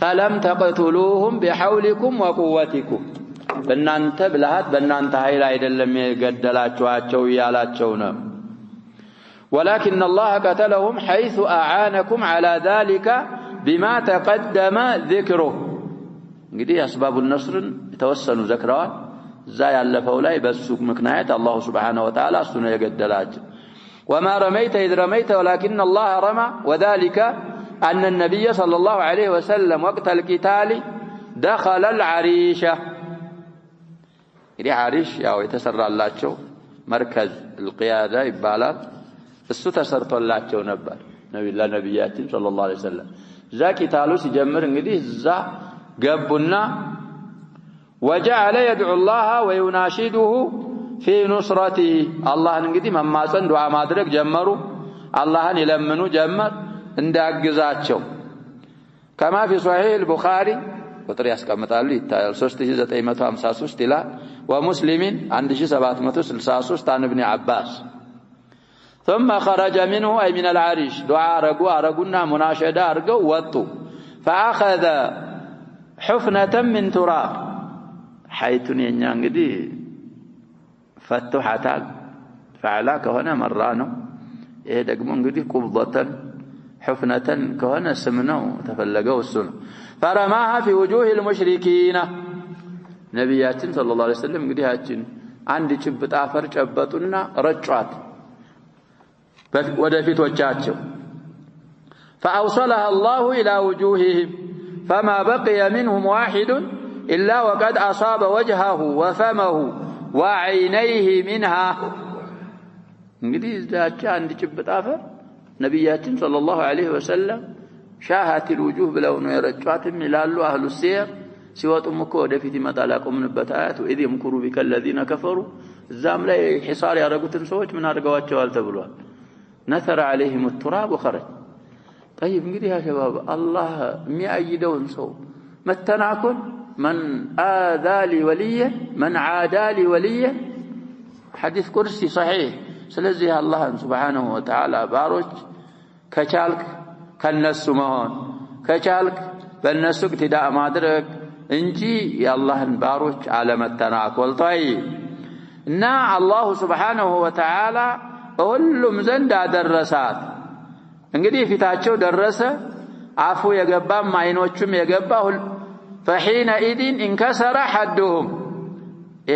Speaker 1: فلم تقتلوهم بحولكم وقوتكم በእናንተ ብልሃት በእናንተ ኃይል አይደለም የገደላችኋቸው ያላቸው ነው ولكن الله قتلهم حيث أعانكم على ذلك بما تقدم ذكره እንግዲህ اسباب النصر የተወሰኑ ዘክረዋል እዛ ያለፈው ላይ በሱ ምክንያት አላህ Subhanahu Wa Ta'ala እሱ ነው የገደላቸው وما رميت إذ رميت ولكن الله رمى وذلك أن النبي صلى الله عليه وسلم وقت القتال دخل العريش إذا عريش ያው የተሰራላቸው مركز القيادة ይባላል እሱ ተሰርቶላቸው ነበር ነብያችን صلى الله عليه وسلم እዛ ቂታሉ ሲጀምር እንግዲህ እዛ ገቡና وجعل يدعو الله ويناشده في نصرته الله እንግዲህ መማፀን ዱዓ ማድረግ ጀመሩ አላህን ይለምኑ ጀመር እንዳግዛቸው كما في صحيح البخاري ቁጥር ያስቀምጣሉ ይታያል 3953 ይላል ومسلم 1763 عن ابن عباس ثم خرج منه أي من العريش دعاء رجونا مناشدة أرجو وطو فأخذ حفنة من تراب حيث ينجدي فتحت فعلاك هنا مرانو إيه دقمون قدي قبضة حفنة كهنا سمنو تفلقوا السنة فرماها في وجوه المشركين نبيات صلى الله عليه وسلم قدي هاتين عندي شبت آفر شبتنا رجعت ودفيتوچاچو فأوصلها الله إلى وجوههم فما بقي منهم واحد إلا وقد أصاب وجهه وفمه وعينيه منها እንግዲህ ዛቻ አንድ ጭብጥ አፈር ነብያችን ሰለላሁ ዐለይሂ ወሰለም ሻሃት الوجوه ብለው ነው የረጯትም ይላሉ አህሉ ሲር ሲወጡም እኮ ወደፊት ይመጣል አቆምንበት አያት ወኢድ ይምኩሩ ቢከ الذين كفروا እዛም ላይ ሒሳር ያረጉትን ሰዎች ምን አድርገዋቸዋል ተብሏል نثر عليهم التراب وخرج طيب እንግዲህ يا شباب الله የሚያይደውን ሰው መተናኮል من آذى لي وليا من عادى لي وليا حديث قدسي صحيح ስለዚህ الله سبحانه وتعالى ባሮች ከቻልክ ከነሱ መሆን ከቻልክ በእነሱ እቅትዳ ማድረግ እንጂ የአላህን ባሮች አለመተናኮል طيب እና الله سبحانه وتعالى ሁሉም ዘንድ አደረሳት እንግዲህ ፊታቸው ደረሰ አፉ የገባም አይኖቹም የገባ فحينئذ انكسر حدهم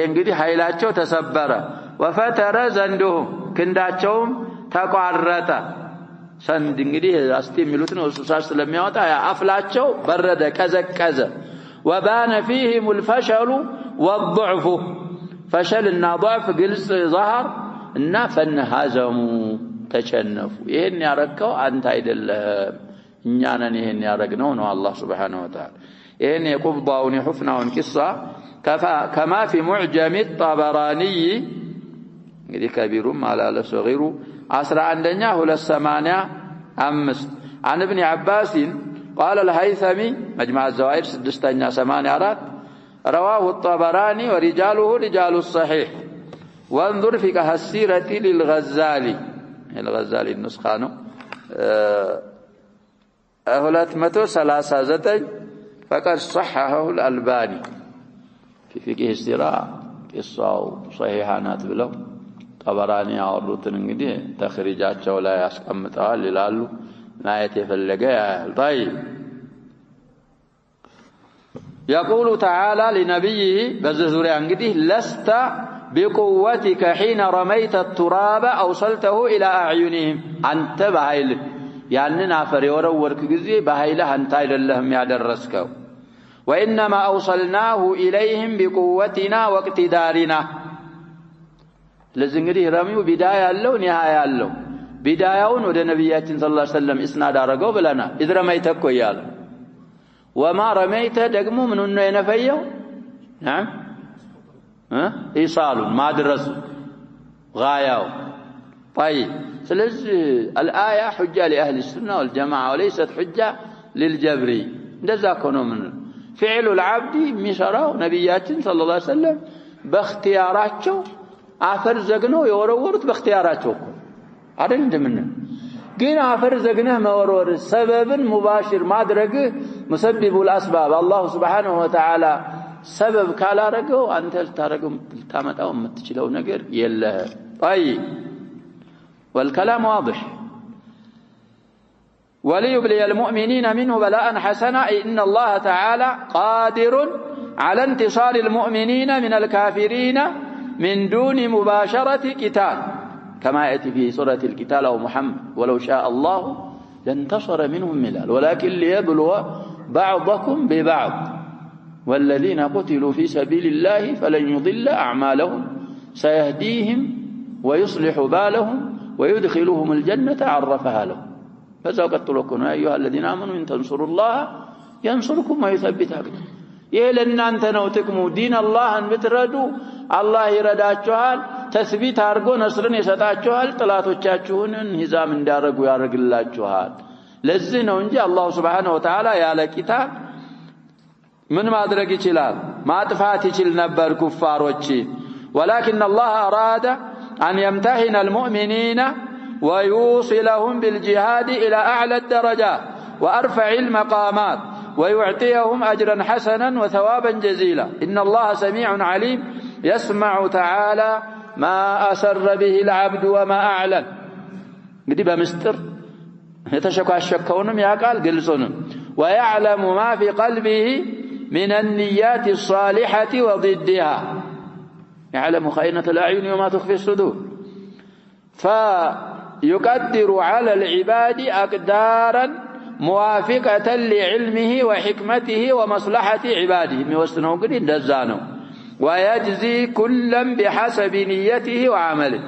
Speaker 1: እንግዲህ ኃይላቸው ተሰበረ وفتر زندهم ክንዳቸውም ተቋረጠ ሰንድ እንግዲህ አስቲ የሚሉት ነው ሱሳስ ስለሚያወጣ አፍላቸው በረደ ቀዘቀዘ وبان فيهم الفشل والضعف فشلنا ضعف ግልጽ ظهر እና ፈንሃዘሙ ተቸነፉ ይሄን ያረከው አንተ አይደለም እኛ ነን ይሄን ያረግነው ነው አላህ Subhanahu Wa Ta'ala ይሄን የቁብዳውን የሁፍናውን ቂሳ كما في معجم الطبراني እንግዲህ ከቢሩም አላለ صغيሩ 11ኛ 285 عن ابن عباس قال الهيثمي مجمع الزوائد 684 رواه الطبراني ورجاله رجال الصحيح وانظر في كهسيرة للغزالي الغزالي النسخانه 239 فقد صححه الألباني في فقه السيرة قصاو صحيحانات بلو طبراني ያወሩትን እንግዲህ ተخريجاቸው ላይ ያስቀምጣል ይላሉ ማየት የፈለገ طيب يقول تعالى لنبيه بذوريا እንግዲህ لست بقوتك حين رميت التراب أوصلته إلى أعينهم أنت بهايل ያንን አፈር የወረወርክ ጊዜ በኃይልህ አንተ አይደለህም ያደረስከው وإنما أوصلناه إليهم بقوتنا واقتدارنا ለዚህ እንግዲህ ረሚው ቢዳያ ያለው ኒሃያ ያለው ቢዳያውን ወደ ነብያችን ሰለላሁ ዐለይሂ ወሰለም እስናድ አረጋው ብለና እድረማይተ እኮ ያለ ወማ ረመይተ ደግሞ ምን ነው የነፈየው نعم ኢሳሉን ማድረስ غاياው طيب ስለዚህ الآية حجة لأهل السنة والجماعة وليست حجة للجبري እንደዛ ነው ምን فعل العبد የሚሰራው ነብያችን ሰለላሁ ዐለይሂ ወሰለም በእختيارቸው አፈር ዘግነው የወረወሩት በእختيارቸው እኮ አይደል እንደምን ግን አፈር ዘግነህ መወረወር ሰበብን ሙባሽር ማድረግ مسبب الاسباب الله سبحانه وتعالى سبب ካላረገው አንተ ልታመጣው የምትችለው ነገር የለህ طيب والكلام واضح وليبلي المؤمنين منه بلاء حسنا إن الله تعالى قادر على انتصار المؤمنين من الكافرين من دون مباشرة قتال كما يأتي في سورة القتال أو محمد ولو شاء الله لانتصر منهم ملال ولكن ليبلو بعضكم ببعض والذين قتلوا في سبيل الله فلن يضل أعمالهم سيهديهم ويصلح بالهم ويدخلهم الجنة عرفها لهم فذا قتلوكم يا أيها الذين آمنوا إن تنصروا الله ينصركم ويثبت أقدامكم يلنا أنت نوتكم دين الله أن بتردوا الله يرداتشوال تثبيت أرجو نصرن يساتشوال طلاتوچاچون انهزام اندارغو يارغلاچوال لذي ነው እንጂ الله سبحانه وتعالى ያለ ቂታል ምን ማድረግ ይችላል ማጥፋት ይችል ነበር ኩፋሮች ولكن الله أراد أن يمتحن المؤمنين ويوصلهم بالجهاد إلى أعلى الدرجات وأرفع المقامات ويعطيهم أجرا حسنا وثوابا جزيلا إن الله سميع عليم يسمع تعالى ما أسر به العبد وما أعلن قد بمستر يتشكى الشكونم يقال قلصنم ويعلم ما في قلبه من النيات الصالحة وضدها يعلم خائنة الأعين وما تخفي الصدور فيقدر على العباد أقدارا موافقة لعلمه وحكمته ومصلحة عباده ميوستنو قدين دزانو ويجزي كلا بحسب نيته وعمله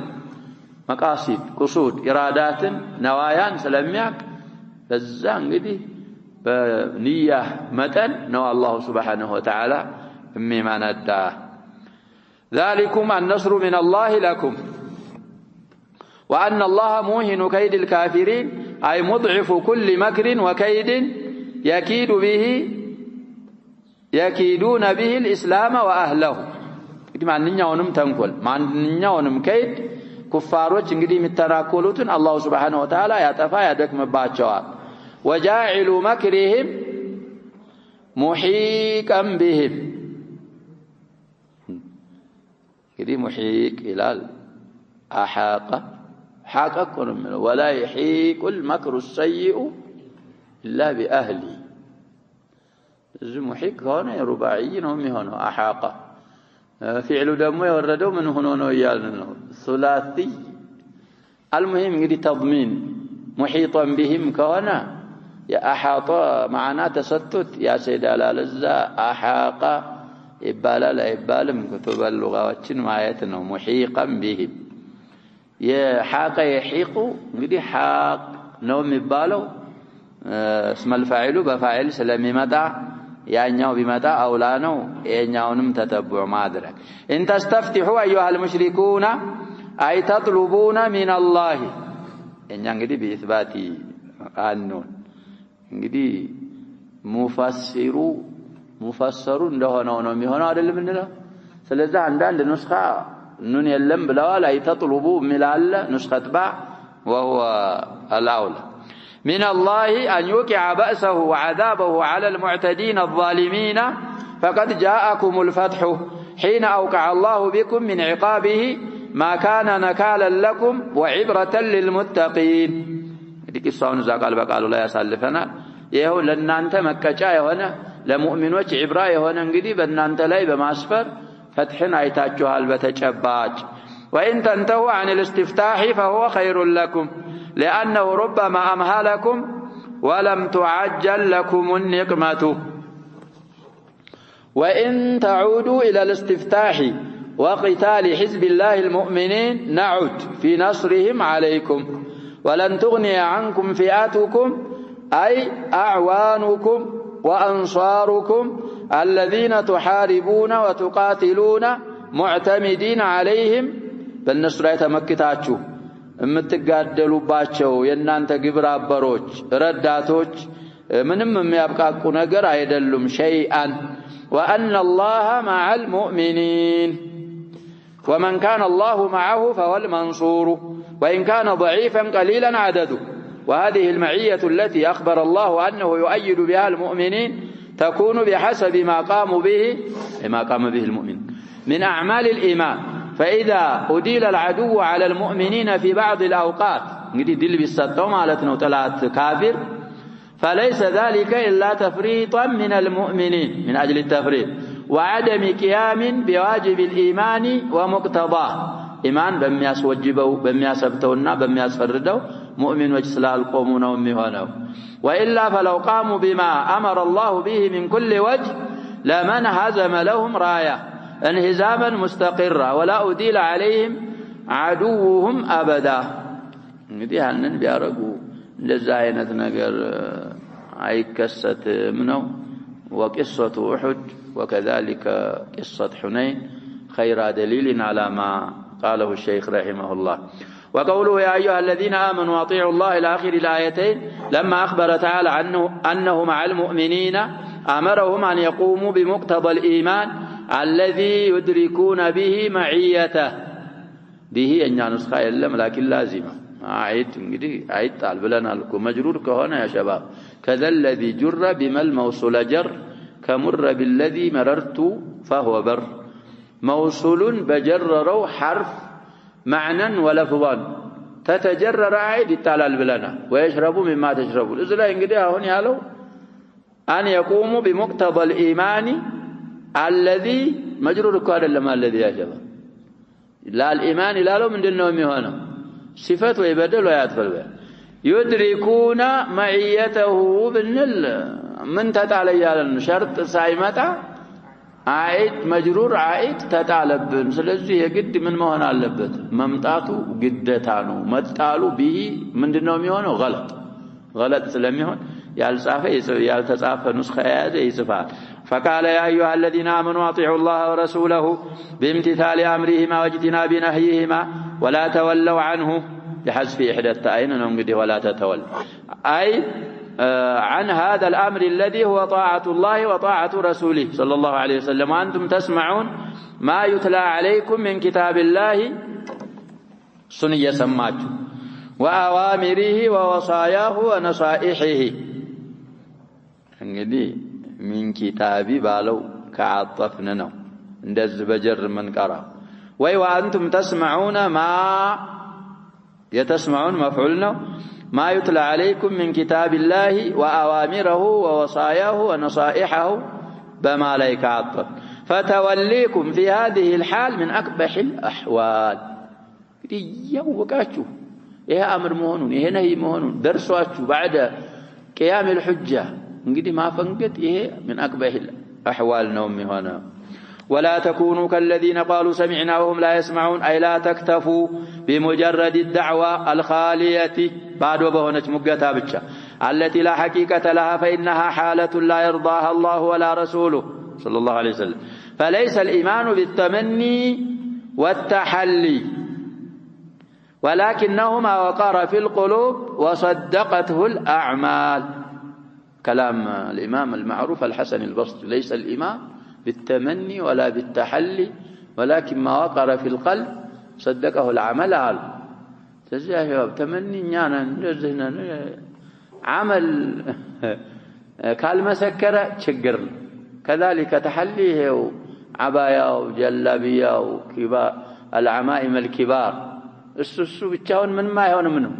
Speaker 1: مقاصد قصود إرادات نوايان سلمياك فالزان قدي بنية متن نوى الله سبحانه وتعالى مما نداه ذلكم النصر من الله لكم وأن الله موهن كيد الكافرين أي مضعف كل مكر وكيد يكيدون به الإسلام وأهله مع أنهم تنقل مع أنهم كيد كفاروች እንግዲህ የሚተናኮሉትን الله سبحانه وتعالى ያጠፋ ያደክምባቸዋል وجاعل مكرهم محيقا بهم كده محيق إلى أحاق حاقكم ولا يحيق المكر السيء إلا بأهله محيق هنا رباعي هم هنا أحاق فعل دمه يوردوا من هنا ويالنا ثلاثي المهم قد تضمين محيطا بهم كهنا يا أحاط معنا تستت يا سيد على لزا أحاق إبالا لا إبالا من كتب اللغة واتشن معايتنا محيقا بهم يحاق يحيق قد حاق نوم إبالو اسم الفاعل بفاعل سلمي متى يعنيو بمتى أولانو يعنيو نمتتبع مادرك إن تستفتحوا أيها المشركون أي تطلبون من الله يعني قد بإثبات النون قد مفسرون لهنا ونومي هنا هذا اللي مننا سلزة عندنا لنسخة نون يلم بلا لا تطلبوا من الله نسخة باع وهو الأولى من الله أن يوقع بأسه وعذابه على المعتدين الظالمين فقد جاءكم الفتح حين أوقع الله بكم من عقابه ما كان نكالا لكم وعبرة للمتقين. ديك الصون قال بقالوا لا يسالفنا يهو لنانت مكچا يهونه ለሙእሚኖች ዕብራ የሆነ እንግዲህ በእናንተ ላይ በማስፈር فتحን አይታችኋል በተጨባጭ وإن تنتهوا عن الاستفتاح فهو خير لكم لأنه ربما أمهلكم ولم تعجل لكم النقمة وإن تعودوا إلى الاستفتاح وقتال حزب الله المؤمنين نعد في نصرهم عليكم ولن تغني عنكم فئاتكم أي أعوانكم وأنصاركم الذين تحاربون وتقاتلون معتمدين عليهم بالنصر يتمكتاتشو የምትጋደሉባቸው የናንተ ግብረ አበሮች ረዳቶች ምንም የሚያብቃቁ ነገር አይደሉም شيئا وأن الله مع المؤمنين ومن كان الله معه فهو المنصور وإن كان ضعيفا قليلا عدده وهذه المعية التي أخبر الله أنه يؤيد بها المؤمنين تكون بحسب ما قام به المؤمن من أعمال الإيمان فإذا أديل العدو على المؤمنين في بعض الأوقات نجد دل بالسطو مالتنا وطلعت كافر فليس ذلك إلا تفريطا من المؤمنين من أجل التفريط وعدم قيام بواجب الإيمان ومقتضاه إيمان بمياس وجبوا بمياس سبتونا بمياس فردوا مؤمن وجسلا القومون ومهونه وإلا فلو قاموا بما أمر الله به من كل وجه لمن هزم لهم راية انهزاما مستقرا ولا أديل عليهم عدوهم أبدا እንግዲህ ያንን ቢያረጉ እንደዛ አይነት ነገር አይከሰት ምነው وقصة أحد وكذلك قصة حنين خير دليل على ما قاله الشيخ رحمه الله وقوله يا أيها الذين آمنوا أطيعوا الله إلى آخر الآيتين لما أخبر تعالى أنه مع المؤمنين أمرهم أن يقوموا بمقتضى الإيمان الذي يدركون به معيته به أن نسخة يلم لكن لازمة عيد طالب لنا لكم مجرور كهنا يا شباب كذا الذي جر بما الموصول جر كمر بالذي مررت فهو بر موصول بجرروا حرف معنى ولفظا تتجرر عيد طالب لنا ويشربوا مما تشربون إذا لا ينقدي هون يالو أن يقوموا بمقتضى الإيمان الذي مجرور كهذا لما الذي يا شباب لا الإيمان لا له من دنهم هنا صفات ويبدل ويأتفل يدركون معيته بالنل من تتعلي على الشرط سايمتا عائد مجرور عائد تتعلبن سلزي يقد من مهنا اللبت ممتاتو قدتانو متعالو به من دنهم هنا غلط سلمي هون يالتصافى نسخة هذا يصفات فقال يا أيها الذين آمنوا أطيعوا الله ورسوله بامتثال أمرهما واجتناب نهيهما ولا تولوا عنه بحذف إحدى التائين ولا تتولوا أي عن هذا الأمر الذي هو طاعة الله وطاعة رسوله صلى الله عليه وسلم وأنتم تسمعون ما يتلى عليكم من كتاب الله سنية سماته وأوامره ووصاياه ونصائحه انجدي من كتابي بالو كعطفنا ندز بجر من قرأ وأنتم تسمعون ما يتسمعون مفعولنا ما يتلى عليكم من كتاب الله وأوامره ووصاياه ونصائحه بما لا يكعطف فتوليكم في هذه الحال من أقبح الأحوال يوقعتوا إيه أمر مهنون إيه نهي مهنون درسواتوا بعد قيام الحجة انقدي ما فنقد إيه من أقبح الأحوال نومي هنا ولا تكونوا كالذين قالوا سمعنا وهم لا يسمعون أي لا تكتفوا بمجرد الدعوة الخالية بعد وبهنة مقتا بتشا التي لا حقيقة لها فإنها حالة لا يرضاها الله ولا رسوله صلى الله عليه وسلم فليس الإيمان بالتمني والتحلي ولكنهما وقر في القلوب وصدقته الأعمال كلام الإمام المعروف الحسن البصري ليس الإيمان بالتمني ولا بالتحلي ولكن ما وقر في القلب صدقه العمل تزيه تمني نانا نزهنا عمل ካልመሰከረ ችግር ነው كذلك تحليه عباياው ጀላቢያው كبار العمائم الكبار እሱ ብቻውን ምንም አይሆንም ነው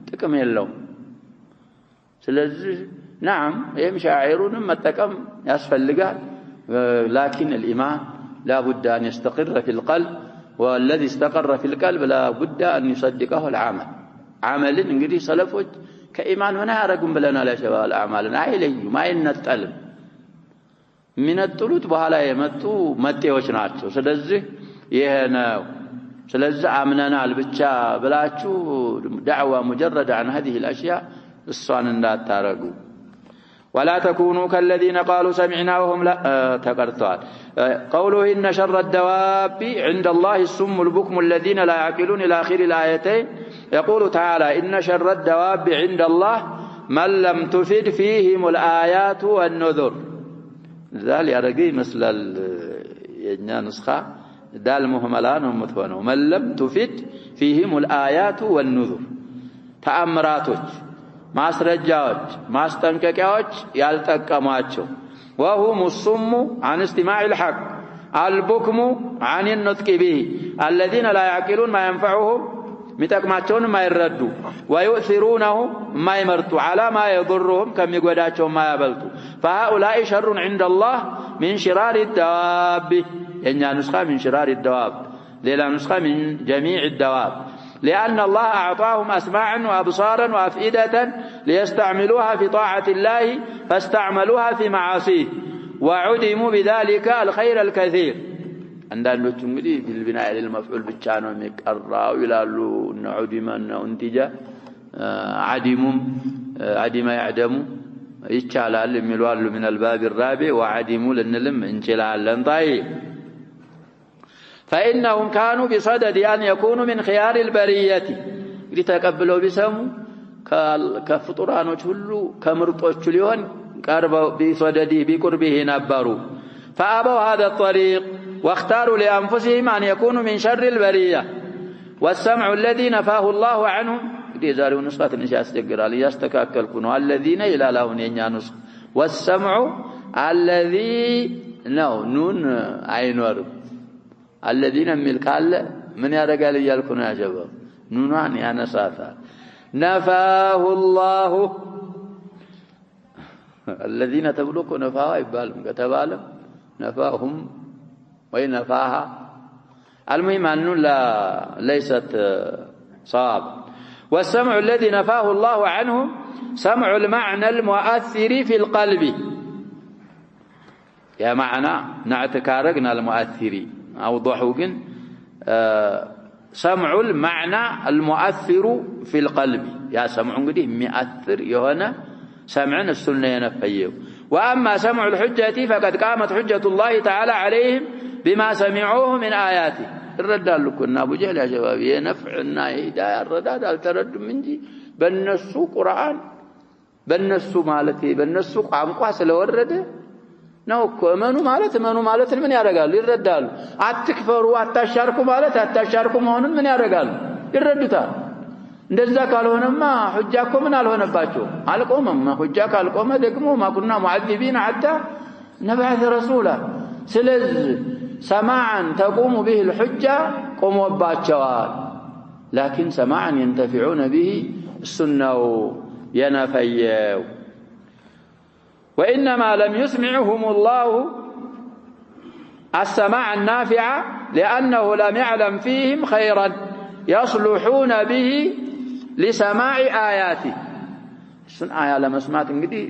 Speaker 1: ጥቅም የለውም ስለዚህ نعم يمشاعرون متقم يسفلغال لكن الإيمان لا بد أن يستقر في القلب والذي استقر في القلب لا بد أن يصدقه العمل عمل እንግዲህ ሰለፎች ከኢማን ሆነ ያረጉም ብለናል ያሸባል አማልን አይለዩ ማይነጠልም ሚነጥሉት በኋላ የመጡ መጤዎች ናቸው ስለዚህ ይሄ ነው ስለዚህ አምነናል ብቻ ብላችሁ دعوة مجردة عن هذه الأشياء እሷን እንዳታረጉ ولا تكونوا كالذين قالوا سمعنا وهم لا تقرتوا قوله إن شر الدواب عند الله السم البكم الذين لا يعقلون إلى آخر الآيتين يقول تعالى إن شر الدواب عند الله من لم تفد فيهم الآيات والنذر ذلك يرقي مثل النسخة دال مهملان ومتفنوا من لم تفد فيهم الآيات والنذر تأمراتك ማስረጃዎች ማስጠንቀቂያዎች ያልጠቀሟቸው وهم الصم عن استماع الحق البكم عن النطق به الذين لا يعقلون ما ينفعهم متقماቸውን ማይረዱ ويؤثرونه ما يمرጡ على ما يضرهم كم يغداቸው ما يبلጡ فهؤلاء شر عند الله من شرار الدواب የኛ نسخة من شرار الدواب ሌላ نسخة من جميع الدواب لأن الله أعطاهم أسماعا وأبصارا وأفئدة ليستعملوها في طاعة الله فاستعملوها في معاصيه وعدموا بذلك الخير الكثير عندنا تمدي في البناء للمفعول بالشان ومقراو يلالو ان عدم ان انتجا عدم يعدم يچالال يميلوالو من الباب الرابع وعدموا لنلم انچلالن طيب فإنهم كانوا بصدد أن يكونوا من خيار البرية لتقبلوا بسمو كفطرانوች ሁሉ ከምርጦቹ ሊሆን ቀርበው بصدد بقربه ነበሩ فأبوا هذا الطريق واختاروا لأنفسهم أن يكونوا من شر البرية والسمع الذي نفاه الله عنهم دي زارو نسخة نشاء استقرال يستكاكلكم الذين إلى لهن ينيا نسخ والسمع الذي نون عينور الذين ملكال من يرجال يالكون يا شباب نونان يا نصافا نفاه الله الذين تبلغوا نفاه يبالهم كتبالهم نفاهم وينفاها المهم أنه ليست صواب والسمع الذي نفاه الله عنهم سمع المعنى المؤثر في القلب يا معنى نعتكارقنا المؤثري أوضحوا جن سمع المعنى المؤثر في القلب يا سمع قديه مؤثر يهنا سمعنا السنة ينفيه وأما سمع الحجة فقد قامت حجة الله تعالى عليهم بما سمعوه من آياته الردال لكنا أبو جهل يا شباب ينفعنا هداية الرداد الترد منجي بالنسو قرآن بالنسو مالتي بالنسو قامقوا سلورده نوكو منو مالت من يرجال يردال أتكفروا أتشاركوا مالت أتشاركوا مهون من يرجال يردتا እንደዛ ካልሆነማ ሁጃኮ ምን አልሆነባቸው አልቆመም ሁጃ ካልቆመ ደግሞ ማኩና ሙዓዚቢን حتى نبعث رسولا ስለዚህ سماعا تقوم به الحجة ቆሞባቸዋል لكن سماعا ينتفعون به السنة ينفيوا وإنما لم يسمعهم الله السماع النافع لأنه لم يعلم فيهم خيرا يصلحون به لسماع آياته سن آية لما سمعت እንግዲህ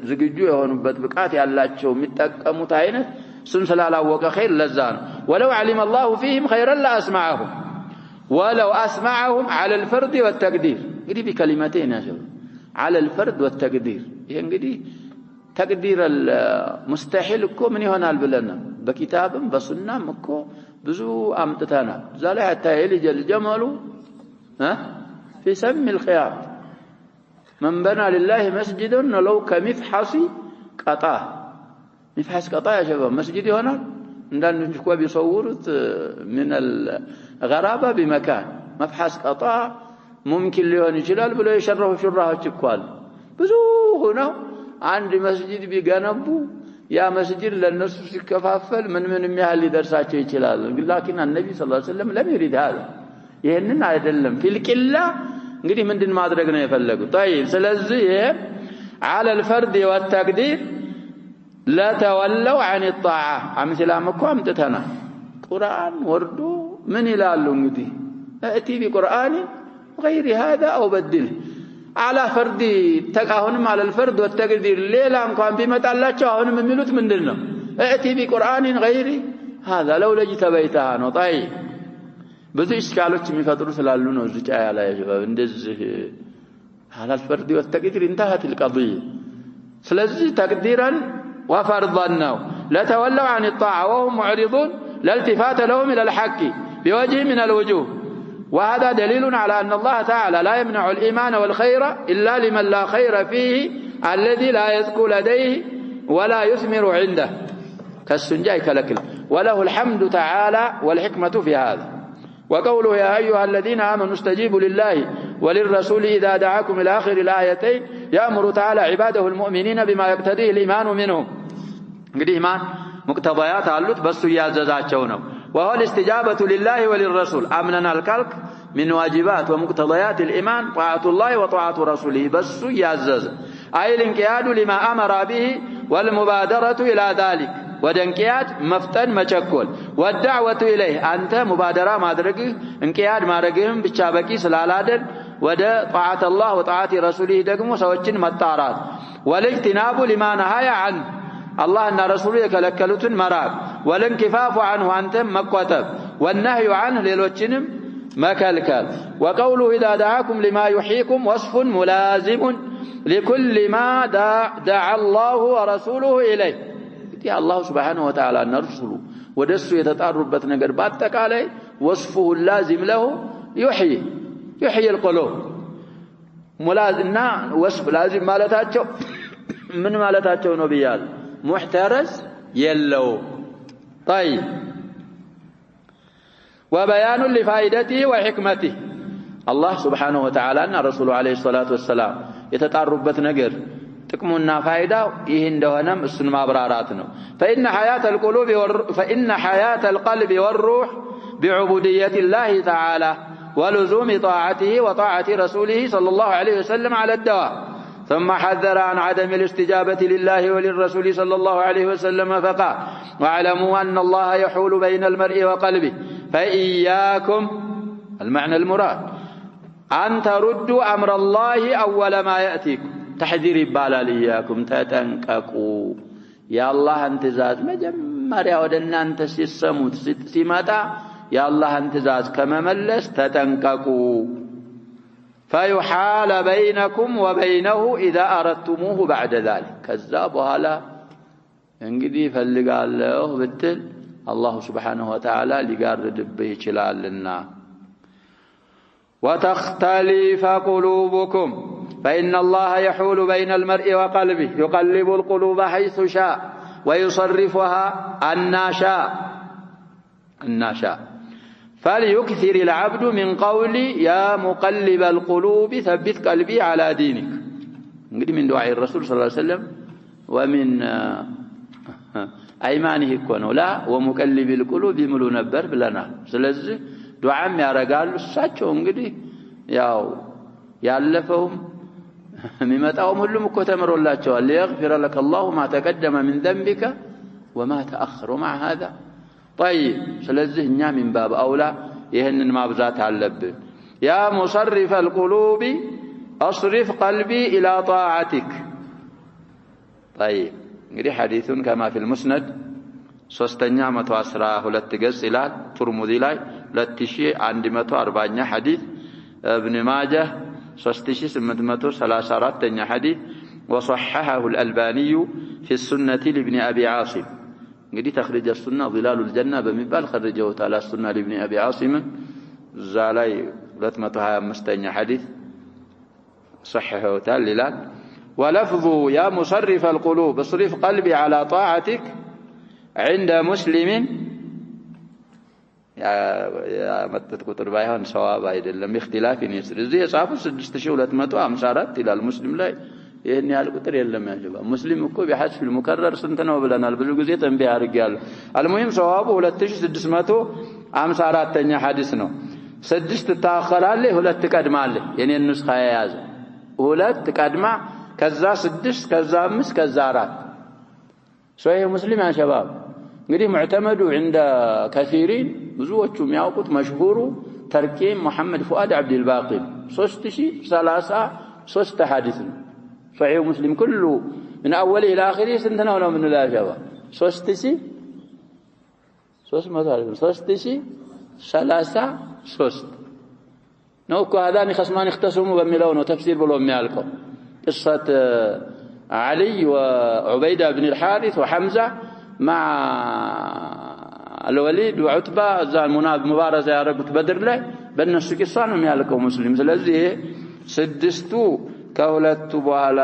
Speaker 1: ዝግጁ የሆኑበት ብቃት ያላቸው የሚጠቀሙት አይነት سن ስላላወቀ خير ለዛ ነው ولو علم الله فيهم خيرا لأسمعهم ولو أسمعهم على الفرض والتقدير እንግዲህ بكلمتين يا شباب على الفرض والتقدير ይሄ እንግዲህ تقدير المستحيل እኮ ምን ይሆናል ብለና በኪታብም በሱናም እኮ ብዙ አምጥተናል ዛሬ حتى يلج الجمل في سم الخياط من بنى لله مسجدا لو كمفحص قطاه مفحص قطاه يا شباب مسجد هنا عندنا نشكوا بيصورت من الغرابة بمكان مفحص قطاه ممكن ሊሆን ይችላል ብሎ የሸረሁ ሽራዎች ይኳል ብዙ ሆነው አንድ መስጂድ ቢገነቡ ያ መስጂድ ለነሱ ሲከፋፈል ምን የሚያህል ሊደርሳቸው ይችላል ግን ነብዩ ሰለላሁ ዐለይሂ ወሰለም ለም ይሪድ هذا ይሄንን አይደለም ፊልቂላ እንግዲህ ምንድን ማድረግ ነው የፈለጉት طيب ስለዚህ على الفرد والتقدير لا تولوا عن الطاعه امثلامكم امتتنا قران وردو من ይላሉ እንግዲህ اتي بقران غير هذا او بدله على فرد تقاهنم على الفرد والتقدير ሌላ እንኳን ቢመጣላቸው አሁንም የሚሉት ምንድነው اتي بقران غير هذا لو لجت بيتها ነው طيب ብዙ እስካሎች የሚፈጥሩ ስላሉ ነው እዚህ ጫያ ላይ እንደዚህ على الفرد والتقدير انتهت القضيه ስለዚህ تقديرا وفرضا لا تولوا عن الطاعه وهم معرضون لا التفات لهم الى الحق بوجه من الوجوه وهذا دليل على ان الله تعالى لا يمنع الايمان والخير الا لمن لا خير فيه الذي لا يذكر لديه ولا يثمر عنده كالسنجاي كلكل وله الحمد تعالى والحكمه في هذا وقوله يا أيها الذين آمنوا استجيبوا لله وللرسول إذا دعاكم إلى آخر الآيتين يأمر تعالى عباده المؤمنين بما يقتضيه الإيمان منهم قد إيمان مقتضيات علوت بس يعززاتهم وهو الاستجابة لله وللرسول أمننا الكلك من واجبات ومقتضيات الإيمان طاعة الله وطاعة رسوله بس يعزز أي الانقياد لما أمر به والمبادرة إلى ذلك ودنقياد مفتن مچكول والدعوه اليه انت مبادره مادرغ انقياد مادرغهم بچا بقي سلالادن ወደ طاعه الله وطاعه رسوله ደግሞ ሰዎችን መጣራት ወለጅትናቡ لما نهى عن الله እና رسوله የከለከሉትን መራቅ ወለንኪፋፉ عنه አንተ መቆጠብ والنهي عنه ሌሎችንም መከልከል وقوله اذا دعاكم لما يحييكم وصف ملازم لكل ما دعا الله ورسوله اليه يا الله سبحانه وتعالى نرسله ودسو يتطاربت ነገር በአጠቃላይ وصفه اللازم له يحيي القلوب ሙላዝና وصف لازم ማለታቸው ምን ማለታቸው ነው ብያል محترز የለው طيب وبيان لفائدته وحكمته الله سبحانه وتعالى እና رسوله عليه الصلاه والسلام የተጣሩበት ነገር ጥቅሙና ፋይዳው ይሄ እንደሆነም እሱን ማብራራት ነው فإن حياة القلب والروح بعبودية الله تعالى ولزوم طاعته وطاعة رسوله صلى الله عليه وسلم على الدوام ثم حذر عن عدم الاستجابة لله وللرسول صلى الله عليه وسلم فقال واعلموا أن الله يحول بين المرء وقلبه فإياكم المعنى المراد أن تردوا أمر الله أول ما يأتيكم تحذير بالال إياكم تتنققوا يا الله انتزاز مجمريا ودنانت سيسموت سيماتا يا الله انتزاز كما ملس تتنققوا فيحال بينكم وبينه إذا أردتموه بعد ذلك كذابها لا انقدي فلقالله بتل الله سبحانه وتعالى لقارد بيشلال لنا وتختلف قلوبكم فإن الله يحول بين المرء وقلبه يقلب القلوب حيث شاء ويصرفها الناشاء فليكثر العبد من قول يا مقلب القلوب ثبت قلبي على دينك انقدي من دعاء الرسول صلى الله عليه وسلم ومن أيمانه يكونوا لا ومقلب القلوب يملو نبر بلنا سلازي دعاء يارقال ساتشو انقدي ያለፈውም የሚመጣውም ሁሉም እኮ ተመሮላቸዋል ليغفر لك الله ما تقدم من ذنبك وما تأخر مع هذا طيب ስለዚህ እኛ من باب اولى ይሄንን ማብዛት አለብን يا مصرف القلوب اصرف قلبي الى طاعتك طيب እንግዲህ حديثን كما في المسند ሶስተኛ 112 ገጽ ይላል ትርሙዚ ላይ 2140ኛ حديث ابن ماجه 3834 حديث وصححه الألباني في السنة لابن أبي عاصم እንግዲህ تخرج السنة ظلال الجنة በሚባል خرجه تعالى السنة لابن أبي عاصم زالي 225 حديث صححه تعالى ولفظ يا مصرف القلوب اصرف قلبي على طاعتك عند مسلم يا متت ቁጥር ባይሆን ሰዋብ አይደለም اختلاف يسر እዚህ የጻፉ 6254 ይላል ሙስሊም ላይ ይሄን ያህል ቁጥር የለም ያ ጀባ ሙስሊም እኮ بحذف المكرر ስንት ነው ብለናል ብዙ ጊዜ ተንቢህ አድርጌያለሁ المهم ሰዋቡ 2654ኛ ሐዲስ ነው 6 ተአخራለ 2 ቀድማለ የኔን ንስኻ ያያዘ 2 ቀድማ ከዛ 6 ከዛ 5 ከዛ 4 ሶሂህ ሙስሊም ያ ሸባብ እንግዲህ معتمد عند كثيرين ብዙዎቹ የሚያውቁት مشهور تركيم محمد فؤاد عبد الباقي 3033 حديث صحيح مسلم كله من اوله الى اخره سنتنا ولا من لا جواب 3033 نوكو هذان خصمان اختصموا بميلون وتفسير بلو ميالكم قصة علي وعبيدة بن الحارث وحمزة مع الوليد وعتبة زال مبارزة يارقت بدر له بالنسو قصانهم ميالكم مسلم ስለዚህ ስድስቱ ከሁለቱ በኋላ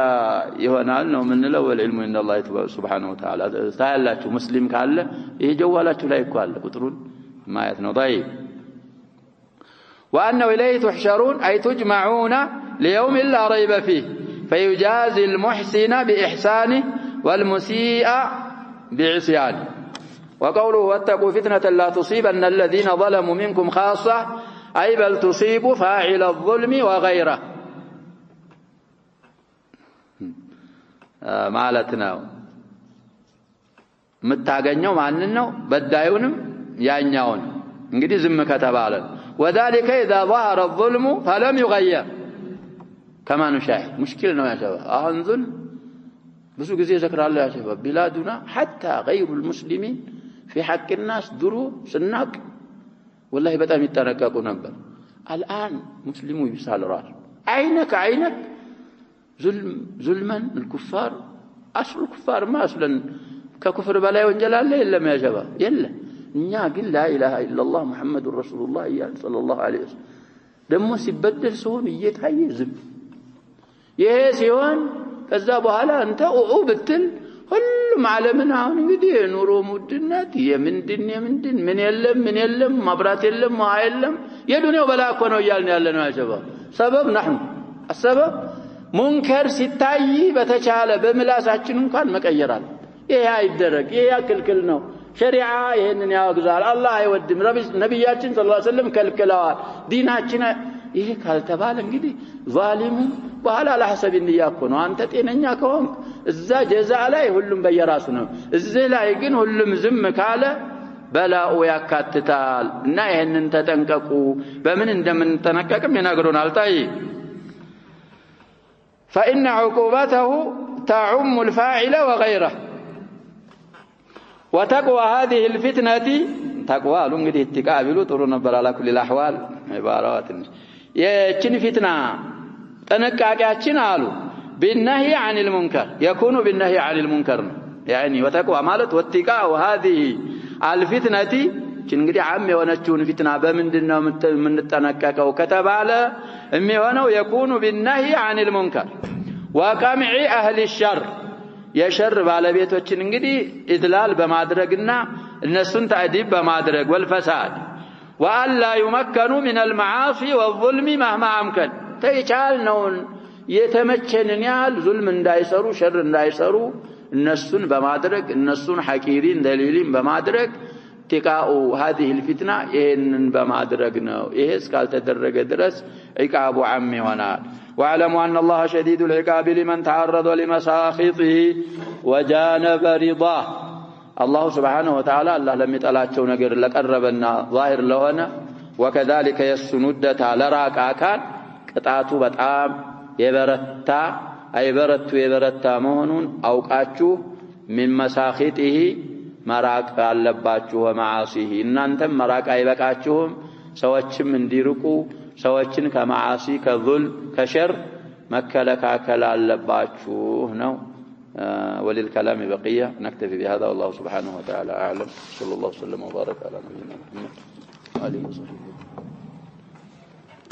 Speaker 1: ይሆናል ነው ምን ነው العلم ان الله سبحانه وتعالى ታያላችሁ ሙስሊም ካለ ይሄ ጀዋላችሁ ላይ እኮ አለ ቁጥሩን ማየት ነው طيب وانه اليه تحشرون اي تجمعون ليوم لا ريب فيه فيجازي المحسن باحسانه والمسيء بعصيانه وقوله واتقوا فتنة لا تصيبن الذين ظلموا منكم خاصة أي بل تصيب فاعل الظلم وغيره مالتنا متاغنيو مانن ነው በዳዩንም ያኛውን እንግዲህ ዝም ከተባለ وذلك اذا ظهر الظلم فلم يغير كما نشاهد مشكله ነው ያሸባ አሁን ظلم ብዙ ጊዜ ዘክራለሁ ያሸባ بلادنا حتى غير المسلمين في حق الناس درو سناق والله በጣም ይጠነቀቁ ነበር الان مسلمو يبسال راس عينك ظلما الكفار اصل الكفار ما اصلا ككفر بلا وانجل الله الا ما يجب يلا እኛ ግን لا اله الا الله محمد رسول الله صلى الله عليه وسلم ደሞ ሲበደል ሰውን እየታየ ዝም ይሄ ሲሆን ከዛ በኋላ አንተ ብትል ሁሉም ዓለምን አሁን እንግዲህ ኑሮ ሙድነት የምንድን ምን የለም ማብራት የለም ውሃ የለም የዱንያው በላ እኮ ነው ይያልን ያለነው ያጀባ ሰበብ نحن السبب ሙንከር ሲታይ በተቻለ በምላሳችን እንኳን መቀየራል ይሄ አይደረግ ይሄ ክልክል ነው ሸሪዓ ይሄንን ያወግዛል አላህ አይወድም ነብያችን ሰለላሁ ዐለይሂ ወሰለም ከልክለዋል ዲናችን ይሄ ካልተባለ እንግዲህ ዛሊሙ በኋላ ለሐሰብ እንያኮ ነው አንተ ጤነኛ ከሆንክ እዛ ጀዛ ላይ ሁሉም በየራሱ ነው እዚህ ላይ ግን ሁሉም ዝም ካለ በላኡ ያካትታል እና ይሄንን ተጠንቀቁ በምን እንደምንጠነቀቅም ይነግሩናል ታይ فإن عقوبته تعم الفاعل وغيره وتقوى هذه الفتنة تقوى እንግዲህ ተቃቢሉ ጥሩ ነበር على كل الاحوال عبارات يچن فتنه تنقاقያችን አሉ بالنهي عن المنكر يكون بالنهي عن المنكر يعني وتقوى ማለት واتقاء هذه الفتنة እንግዲህ عام የሆነችውን فتنه በምንድነው የምንጠነቀቀው ከተባለ የሚሆነው يكون بالنهي عن المنكر وقمع اهل الشر የሸር ባለቤቶችን እንግዲህ ኢድላል በማድረግና እነሱን ተዕዲብ በማድረግ والفساد وألا يمكنوا من المعاصي والظلم مهما أمكن تيچالنون የተመቸንን ያህል ዙልም እንዳይሰሩ ሸር እንዳይሰሩ እነሱን በማድረግ እነሱን ሐቂሪን ደሊሊን በማድረግ تقاء هذه الفتنة إن بمادرقنا إيه اسكالتدرق درس عقاب عمي ونال واعلموا أن الله شديد العقاب لمن تعرض لمساخطه وجانب رضاه الله سبحانه وتعالى الله لم يتلاتشو نقر لقربنا ظاهر لهنا وكذلك يسندت على راك آكان قطعتو بطعام يبرتا أي يبرتا مهنون أوقاتشو من مساخطه መራቅ አለባችሁ ወማዓሲህ እናንተም መራቅ አይበቃችሁም ሰዎችም እንዲርቁ ሰዎችን ከማዓሲ ከዙል ከሸር መከለካከል አለባችሁ ነው وللكلام بقيه نكتفي بهذا والله سبحانه وتعالى اعلم صلى الله وسلم وبارك على نبينا محمد وعلى اله وصحبه